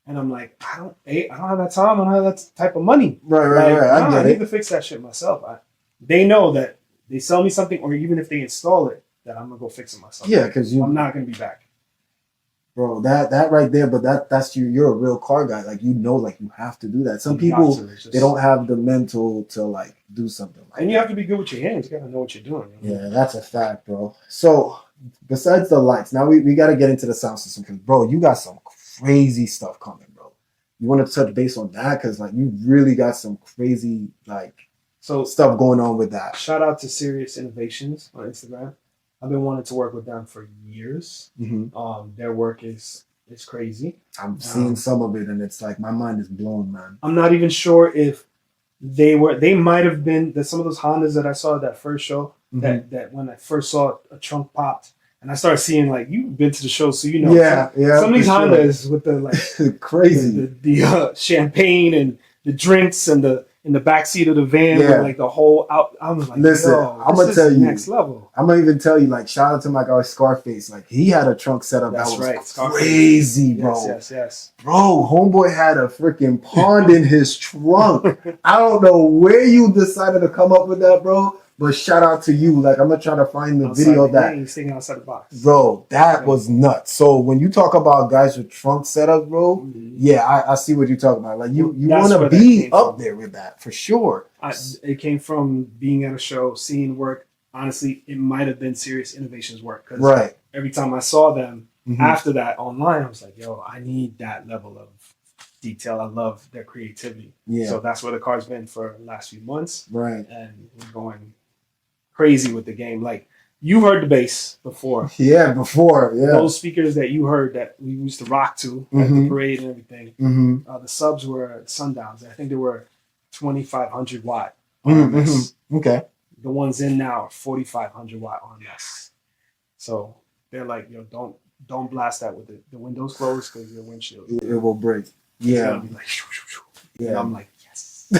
And I'm like, I don't have that time. I don't have that type of money. Right. I need to fix that shit myself. They know that they sell me something, or even if they install it, that I'm going to go fix it myself. Yeah, because I'm not going to be back. Bro, that right there, but that's you're a real car guy. Like, you know, like, you have to do that. Some people, they don't have the mental to, like, do something like that. And you have to be good with your hands. You got to know what you're doing. You know? Yeah, that's a fact, bro. So, besides the lights, now we got to get into the sound system, because, bro, you got some crazy stuff coming, bro. You want to touch base on that? Because, like, you really got some crazy, like, stuff going on with that. Shout out to Serious Innovations on Instagram. I've been wanting to work with them for years. Their work is crazy. I'm seeing some of it, and it's like, my mind is blown, man. I'm not even sure if they might have been some of those Hondas that I saw at that first show, that when I first saw a trunk popped, and I started seeing, like, you've been to the show, so you know. Some of these Hondas with the, like, crazy, the champagne and the drinks and in the backseat of the van, with, like, the whole out. I was like, listen, I'm gonna tell you, next level. I'm gonna even tell you, like, shout out to my guy Scarface. Like, he had a trunk setup that was crazy, bro. Yes. Bro, homeboy had a freaking pond in his trunk. I don't know where you decided to come up with that, bro. But shout out to you. Like, I'm gonna try to find the video of that. He's sticking outside the box. Bro, that was nuts. So when you talk about guys with trunk setups, bro, I see what you're talking about. Like, you want to be up there with that for sure. It came from being at a show, seeing work. Honestly, it might have been Serious Innovations work, because every time I saw them after that online, I was like, yo, I need that level of detail. I love their creativity. So that's where the car's been for the last few months. Right. And we're going crazy with the game. Like, you heard the bass before. Before. Those speakers that you heard that we used to rock to at the parade and everything. The subs were Sundowns. I think they were 2,500 watt RMS. Okay. The ones in now are 4,500 watt RMS. So they're like, yo, don't blast that with the windows closed, because your windshield, it will break. Yeah. Be like, shoo, shoo, shoo. And I'm like, yes.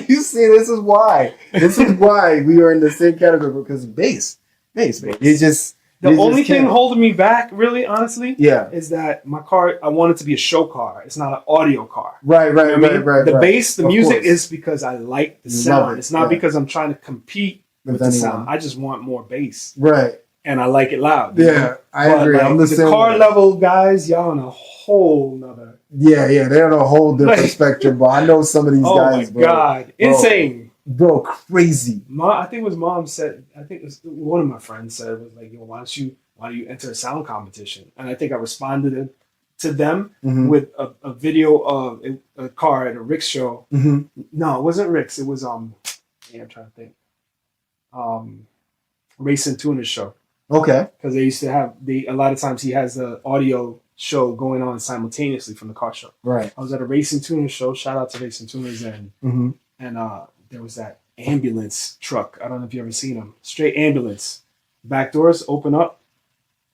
You see, this is why we are in the same category, because bass. It's just the only thing holding me back, really, honestly, Yeah. is that my car, I want it to be a show car. It's not an audio car. Right. The bass, the Of music course. is because I like the sound. It's not because I'm trying to compete with the sound. I just want more bass. Right. And I like it loud. Yeah, I agree. Like, I'm the same. car level guys, y'all on a whole nother. Yeah, they're on a whole different spectrum, bro. I know some of these guys, bro. Oh my God. Insane. Bro, crazy. I think it was mom said, I think it was one of my friends said, was like, yo, why don't you enter a sound competition? And I think I responded to them with a video of a car at a Rick's show. No, it wasn't Rick's. It was, I'm trying to think. Racing Tuner's show. Okay. Because they used to have, a lot of times he has the audio show going on simultaneously from the car show. Right. I was at a Racing Tuners show. Shout out to Racing Tuners. And there was that ambulance truck. I don't know if you ever seen them. Straight ambulance. Back doors open up.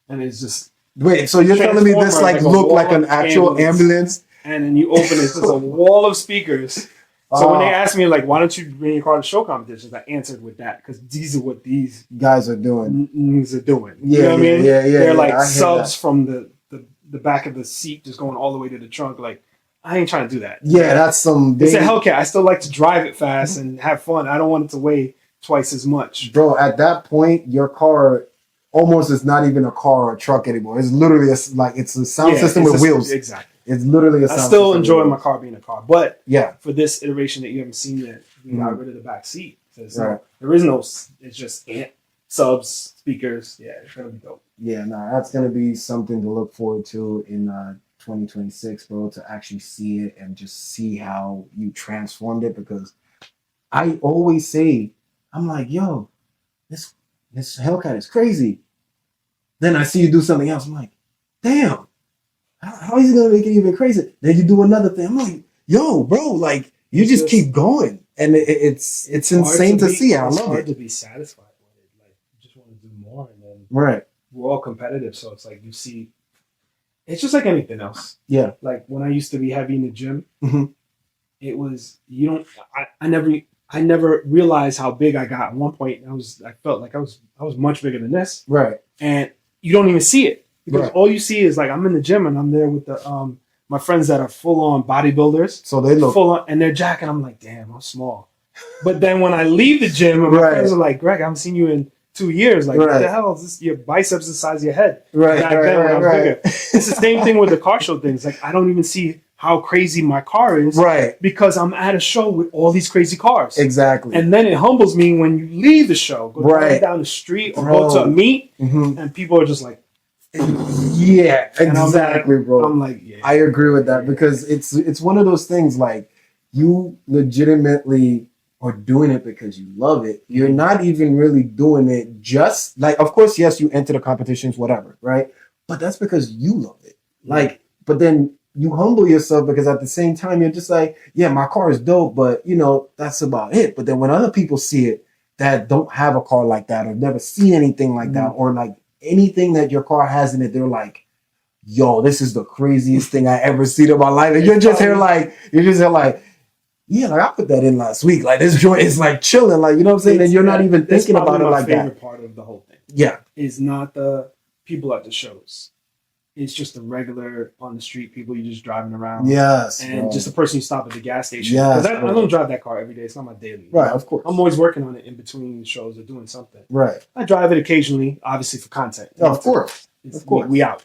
And it's just... Wait, so you're telling me this like looked like an actual ambulance? And then you open it, it's just a wall of speakers. So when they asked me, like, why don't you bring your car to show competitions, I answered with that, because these are what these guys are doing. You know what I mean? They're like subs from the back of the seat, just going all the way to the trunk. Like, I ain't trying to do that. Yeah, that's some. It's a Hellcat. I still like to drive it fast and have fun. I don't want it to weigh twice as much. Bro, at that point, your car almost is not even a car or a truck anymore. It's literally it's a sound system with wheels. Exactly. It's literally a sound system. I still enjoy my car being a car, but yeah, for this iteration that you haven't seen yet, we got rid of the back seat. Right. There is no. It's just subs, speakers. Yeah, it's gonna be dope. Yeah, no, that's gonna be something to look forward to in 2026, bro. To actually see it and just see how you transformed it. Because I always say, I'm like, yo, this Hellcat is crazy. Then I see you do something else. I'm like, damn, how is he gonna make it even crazier? Then you do another thing. I'm like, yo, bro, like you just keep going, and it's insane to see. I love it. It's hard to be satisfied with it. Like you just want to do more, and then right. We're all competitive, so it's like you see. It's just like anything else. Yeah. Like when I used to be heavy in the gym, it was you don't. I never realized how big I got. At one point, I felt like I was much bigger than this. Right. And you don't even see it because all you see is like I'm in the gym and I'm there with the my friends that are full on bodybuilders. So they look full on and they're jacking. I'm like, damn, I'm small. But then when I leave the gym, and my friends are like, Greg, I haven't seen you in 2 years. Like, what the hell is this? Your biceps the size of your head. Right. Back then when I was bigger. It's the same thing with the car show things. Like, I don't even see how crazy my car is. Right. Because I'm at a show with all these crazy cars. Exactly. And then it humbles me when you leave the show, go down the street or go to a meet, and people are just like, yeah, exactly, bro. I'm like, yeah. I agree with that because it's one of those things like you legitimately are doing it because you love it. You're not even really doing it just like, of course, yes, you enter the competitions, whatever, right? But that's because you love it. Like, but then you humble yourself because at the same time, you're just like, yeah, my car is dope, but that's about it. But then when other people see it that don't have a car like that or never seen anything like that or like anything that your car has in it, they're like, yo, this is the craziest thing I ever seen in my life. And you're just here like, yeah, like I put that in last week. Like this joint is like chilling, like, you know what I'm saying? And you're not even thinking about it like that. My favorite part of the whole thing. Yeah. Is not the people at the shows. It's just the regular on the street people you just driving around. Yes. And just the person you stop at the gas station. Yes. Because I don't drive that car every day. It's not my daily. Right, of course. I'm always working on it in between shows or doing something. Right. I drive it occasionally, obviously for content. Oh, of course. Of course. We out.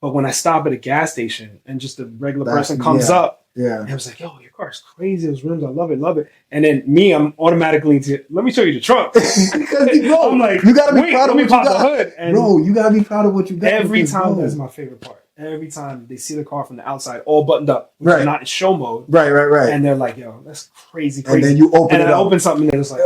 But when I stop at a gas station and just a regular person comes up, and I was like, yo, your car's crazy. Those rims, I love it. And then I'm automatically let me show you the trunk. Bro, I'm like, you gotta be proud of what you got. The hood. And bro, you gotta be proud of what you got. Every time, that's my favorite part. Every time they see the car from the outside, all buttoned up, which is not in show mode. Right. And they're like, yo, that's crazy. And then you open it up. I open something and it's like,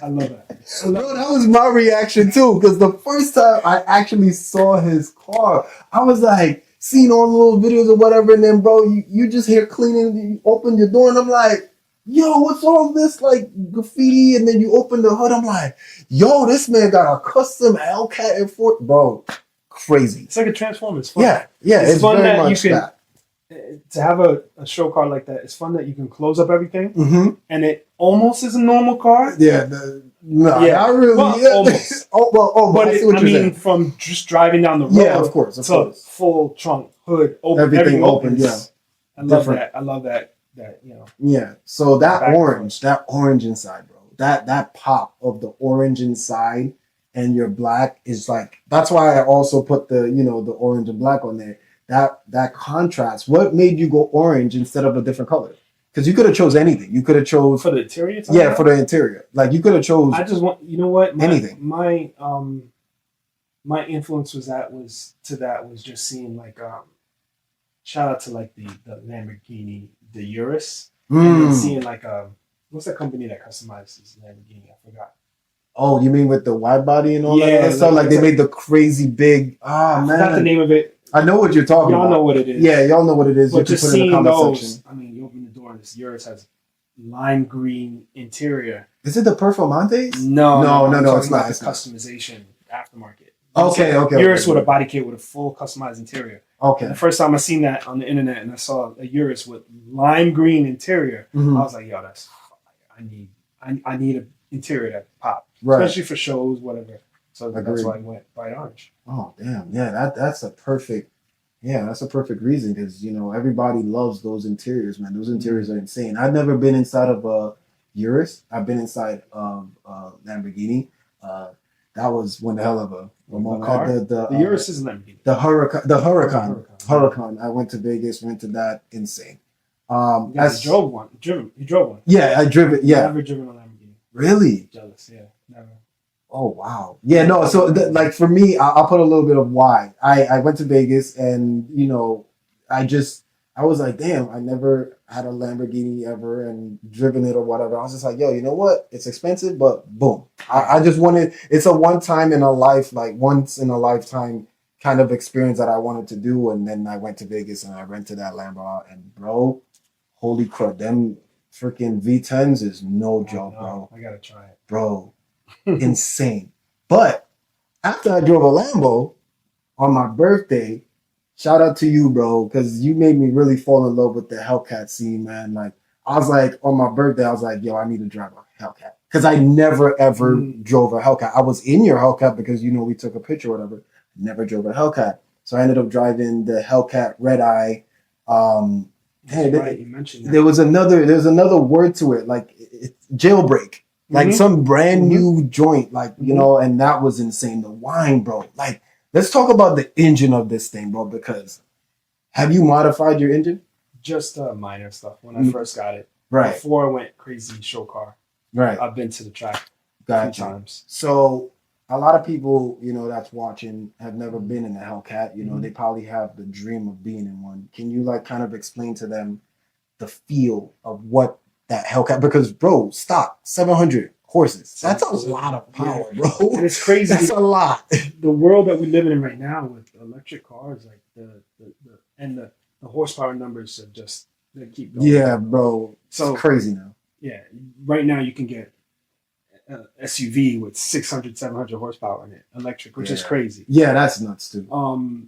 I love that. Bro, that was my reaction too. Because the first time I actually saw his car, I was like, seeing all the little videos or whatever. And then, bro, you just hear cleaning, you open your door and I'm like, yo, what's all this like graffiti? And then you open the hood. I'm like, yo, this man got a custom Hellcat and Ford. Bro, crazy. It's like a Transformer. It's fun. Yeah. It's fun that you can, to have a show car like that. It's fun that you can close up everything. And it almost is a normal car. Yeah. Not really. Well, almost. But I mean, from just driving down the road. Yeah, of course. Full trunk, hood, open, everything open. Yeah. I love that. I love that. Yeah. So that orange inside, bro. That pop of the orange inside and your black is like, that's why I also put the the orange and black on there. That contrast. What made you go orange instead of a different color? Because you could have chose anything. You could have chose for the interior. Yeah, for the interior. Like you could have chose. I just want anything. My influence was just seeing like shout out to like the Lamborghini, the Urus, and then seeing like what's that company that customizes Lamborghini? I forgot. Oh, you mean with the wide body and all that stuff? Like they made the crazy big. I forgot the name of it. I know what you're talking about. Y'all know what it is. Yeah, y'all know what it is. But just seeing those, I mean, you open the door and this Urus has lime green interior. Is it the Performantes? No, it's not. It's customization aftermarket. Okay. Urus with a body kit with a full customized interior. Okay. And the first time I seen that on the internet and I saw a Urus with lime green interior, I was like, yo, that's I need an interior that pop, especially for shows, whatever. So that's why I went bright orange. Oh damn, yeah, that's a perfect Yeah, that's a perfect reason because everybody loves those interiors, man. Those interiors are insane. I've never been inside of a Urus. I've been inside of Lamborghini. Uh, that was one hell of a moment. car. The Urus is an Lamborghini. The Huracan. The Huracan. Huracan. Huracan. I went to Vegas. Went to that. Insane. You guys drove one. You drove one. Yeah, I drove it. Yeah. Never driven a Lamborghini. Really? Jealous. Yeah. Never. Oh wow. Yeah. No. So like for me, I'll put a little bit of why. I went to Vegas and I was like, damn, I never had a Lamborghini ever and driven it or whatever. I was just like, yo, you know what? It's expensive, but boom. I just wanted, it's a once in a lifetime kind of experience that I wanted to do. And then I went to Vegas and I rented that Lambo and bro, holy crap, them freaking V10s is no joke, bro. I gotta try it. Bro, insane. But after I drove a Lambo on my birthday, shout out to you, bro, because you made me really fall in love with the Hellcat scene, man. Like, I was like, on my birthday, I was like, yo, I need to drive a Hellcat. Because I never, ever drove a Hellcat. I was in your Hellcat because, we took a picture or whatever. Never drove a Hellcat. So I ended up driving the Hellcat Red Eye. Right, you mentioned that. There's another word to it, like jailbreak. Like some brand new joint, like, and that was insane. The wine, bro. Like, let's talk about the engine of this thing, bro, because have you modified your engine? Just minor stuff when I first got it. Right. Before I went crazy show car. Right. I've been to the track a few times. So a lot of people, that's watching have never been in a Hellcat. They probably have the dream of being in one. Can you kind of explain to them the feel of what that Hellcat? Because bro, stop, 700 horses. That's a lot of power, bro. And it's crazy. That's a lot. The world that we live in right now with electric cars, like the horsepower numbers are just they keep going. Yeah, bro. So it's crazy now. Yeah, right now you can get an SUV with 600, 700 horsepower in it, electric, which is crazy. Yeah, that's nuts too.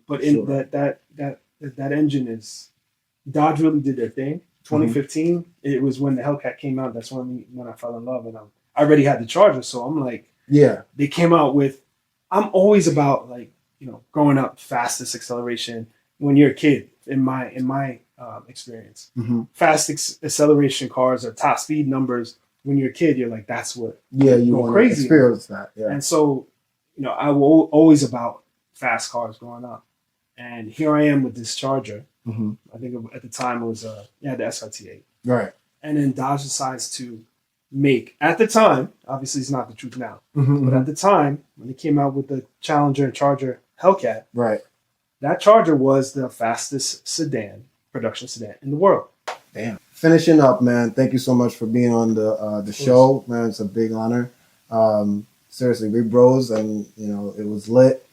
But in that engine is Dodge really did their thing. 2015, it was when the Hellcat came out. That's when I fell in love, and I already had the Charger, so I'm like, yeah. They came out with. I'm always about growing up, fastest acceleration when you're a kid. In my experience, fast acceleration cars are top speed numbers. When you're a kid, you're like, that's what. Yeah, you want to experience that. Yeah. And so, I was always about fast cars growing up, and here I am with this Charger. I think at the time it was the SRT8. Right. And then Dodge decides to make, at the time, obviously it's not the truth now, but at the time when they came out with the Challenger and Charger Hellcat, right, that Charger was the fastest production sedan in the world. Damn. Finishing up, man. Thank you so much for being on the show, man. It's a big honor. Seriously, we bros, and it was lit.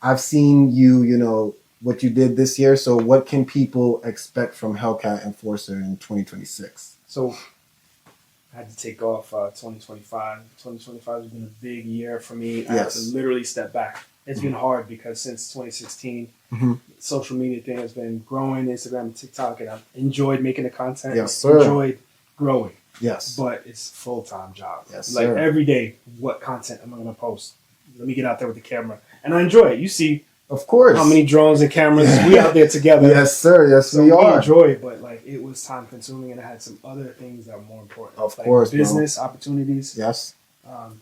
I've seen you, what you did this year. So what can people expect from Hellcat Enforcer in 2026? So I had to take off 2025. 2025 has been a big year for me. I had to literally step back. It's been hard because since 2016, social media thing has been growing, Instagram and TikTok, and I've enjoyed making the content. Yes, sir. Enjoyed growing. Yes. But it's a full-time job. Yes, like sir. Every day, what content am I going to post? Let me get out there with the camera. And I enjoy it. You see, of course, how many drones and cameras we out there together. Yes, sir. Yes, so we are. Enjoy it, but it was time consuming, and I had some other things that were more important. Of course, business opportunities. Yes.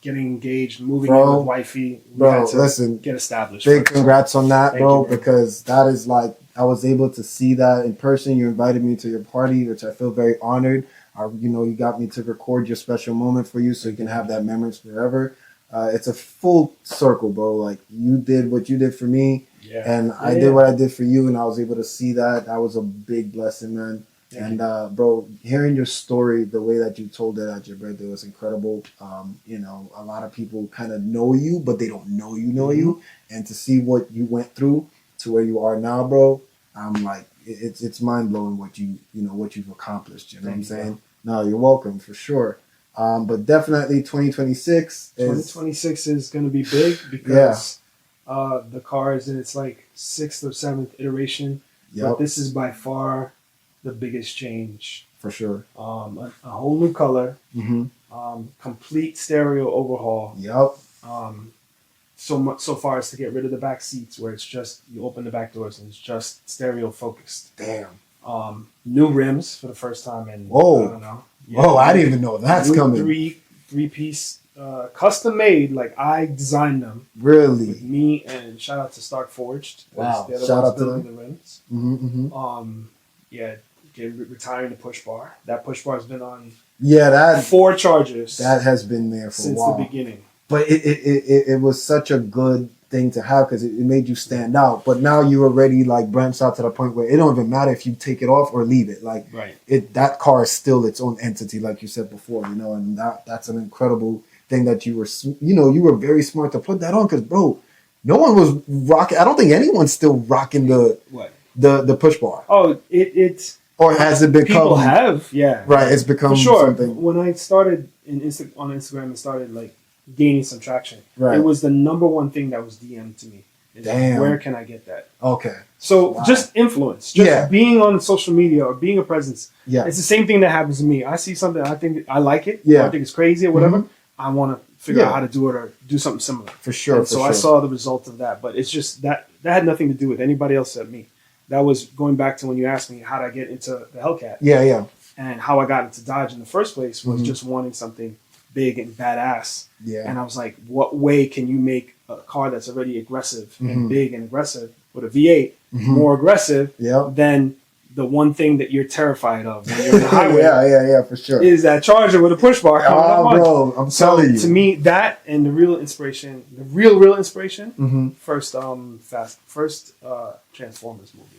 Getting engaged, moving in with wifey. Listen, get established. Big congrats on that, bro, you, because that is I was able to see that in person. You invited me to your party, which I feel very honored. You got me to record your special moment for you so you can have that memories forever. It's a full circle, bro. Like, you did what you did for me, and I did what I did for you, and I was able to see that. That was a big blessing, man. And bro, hearing your story, the way that you told it at your birthday was incredible. A lot of people kind of know you, but they don't know you. And to see what you went through to where you are now, bro, I'm like, it's mind blowing what you've accomplished. You know what I'm saying? No, you're welcome for sure. But definitely 2026 is going to be big because the car is in its 6th or 7th iteration. Yep. But this is by far the biggest change. For sure. A whole new color, complete stereo overhaul. Yep. so far as to get rid of the back seats, where it's just you open the back doors and it's just stereo focused. Damn. New rims for the first time in Whoa. I don't know. Whoa, I didn't even know that's new coming. Three piece, custom made. Like I designed them. Really? With me, and shout out to Stark Forged. Wow. They're the Shout ones out to building them. the rims. Mm-hmm. Yeah, retiring the push bar. That push bar has been on Yeah, that 4 chargers. That has been there for since a while. the beginning. But it was such a good thing to have because it made you stand out. But now you already like branched out to the point where it don't even matter if you take it off or leave it. Like Right. that car is still its own entity, like you said before. You know, and that's an incredible thing that you were very smart to put that on because, bro, no one was rocking. I don't think anyone's still rocking the push bar. Oh, it's or has it become? People have, yeah, right. It's become for sure. something. When I started on Instagram and started like gaining some traction, right. It was the number one thing that was DM'd to me. Damn. Where can I get that? Okay. So just influence, just being on social media or being a presence. Yeah. It's the same thing that happens to me. I see something, I think I like it. Yeah. Or I think it's crazy or whatever. Mm-hmm. I want to figure out how to do it or do something similar. For sure. And so I saw the result of that, but it's just that had nothing to do with anybody else except me. That was going back to when you asked me how did I get into the Hellcat. Yeah, yeah. And how I got into Dodge in the first place was just wanting something big and badass. Yeah. And I was like, what way can you make a car that's already aggressive and big and aggressive with a V8 more aggressive than the one thing that you're terrified of when you're on the highway? yeah, for sure. Is that Charger with a push bar coming up on bro, I'm telling you. To me, that and the real inspiration, first Transformers movie.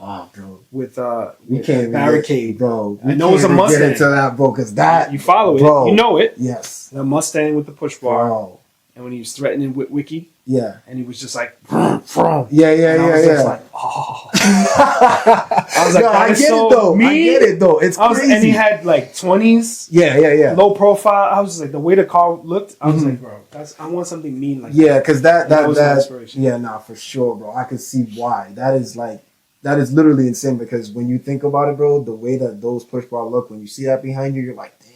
Oh, bro. With Barricade, bro. I know it's a Mustang. Get into that, bro, because that you follow bro, it, you know it. Yes, the Mustang with the push bar, bro. And when he was threatening with Wiki, and he was just like, yeah. Just like, oh. I was like, I get it though. I get it though. It's crazy. And he had like 20s, low profile. I was just like, the way the car looked, I was like, bro, I want something mean like that. Yeah, because that was my inspiration. Yeah, nah, for sure, bro. I can see why. That is literally insane because when you think about it, bro, the way that those push bar look, when you see that behind you, you're like, damn,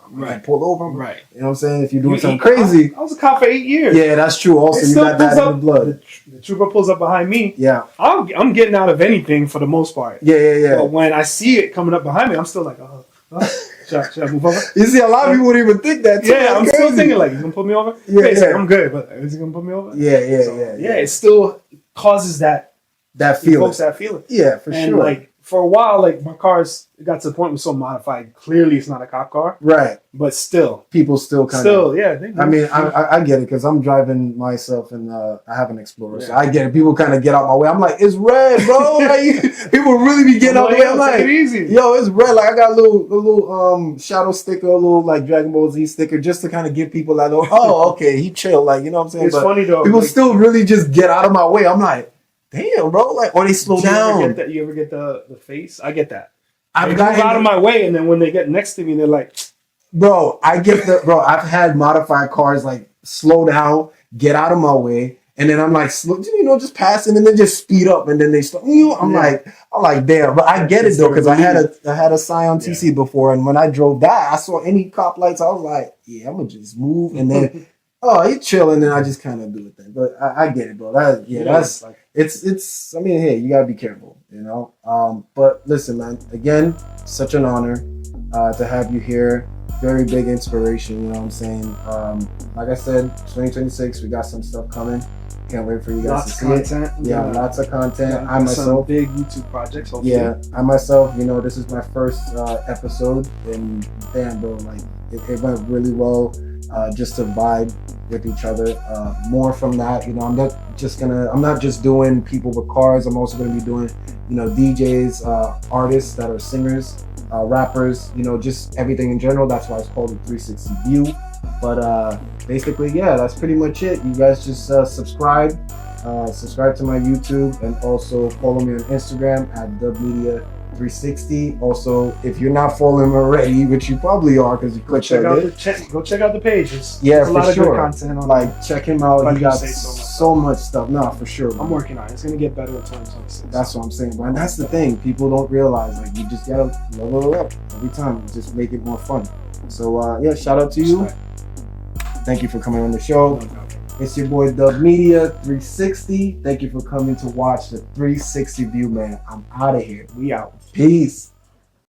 I'm gonna pull over. Right. You know what I'm saying? If you're doing something crazy. I was a cop for 8 years. Yeah, that's true. Also, you got that in the blood. The trooper pulls up behind me. Yeah. I'm getting out of anything for the most part. Yeah. But when I see it coming up behind me, I'm still like, should I move over? You see, a lot of people wouldn't even think that. Too. Yeah, I'm still thinking like, he's gonna pull me over. Like, I'm good, but is he gonna pull me over? Yeah. It still causes that feeling. Evokes that feeling. Yeah, for and sure. Like for a while, like my cars got to the point it was so modified. Clearly, it's not a cop car. Right. But still, people still kind of. Yeah. I mean, I get it because I'm driving myself and I have an Explorer, so I get it. People kind of get out my way. I'm like, it's red, bro. Like, people really be getting out the way. I'm like, take it easy. Yo, it's red. Like I got a little shadow sticker, a little like Dragon Ball Z sticker, just to kind of give people that little, oh, okay, he chill. Like, you know what I'm saying? It's funny though. People still really just get out of my way. I'm like, damn, bro. Like, or they slow down. You ever get the face? I get that. I've got out of my way, and then when they get next to me, they're like, bro, I've had modified cars like slow down, get out of my way, and then I'm like, just passing, and then just speed up, and then they start. I'm like, damn. But I get it though, because I had a Scion TC before, and when I drove that, I saw any cop lights, I was like, yeah, I'm gonna just move, and then he's chilling, and then I just kind of do it then. But I get it, bro. That's like, it's. I mean, hey, you gotta be careful, you know. But listen, man. Again, such an honor to have you here. Very big inspiration. You know what I'm saying? Like I said, 2026, we got some stuff coming. Can't wait for you guys to see it. Yeah, lots of content. I myself, some big YouTube projects. Hopefully. Yeah, I myself, this is my first episode, and damn, bro, like it went really well. Just to vibe with each other. More from that, I'm not just doing people with cars. I'm also gonna be doing, DJs, artists that are singers, rappers, just everything in general. That's why it's called the 360 View. But basically, yeah, that's pretty much it. You guys just subscribe to my YouTube, and also follow me on Instagram at dubmedia360. Also, if you're not following me already, which you probably are because you clicked on it, go check out the pages. Yeah, there's a lot for of sure. good content on like check him out. He got so much stuff. No, for sure. I'm working on it. It's gonna get better in 2026. That's what I'm saying, bro. And that's the thing. People don't realize, like, you just gotta level it up every time. Just make it more fun. So yeah, shout out to you. Thank you for coming on the show. It's your boy Dub Media 360. Thank you for coming to watch the 360 view, man. I'm out of here. We out. Peace.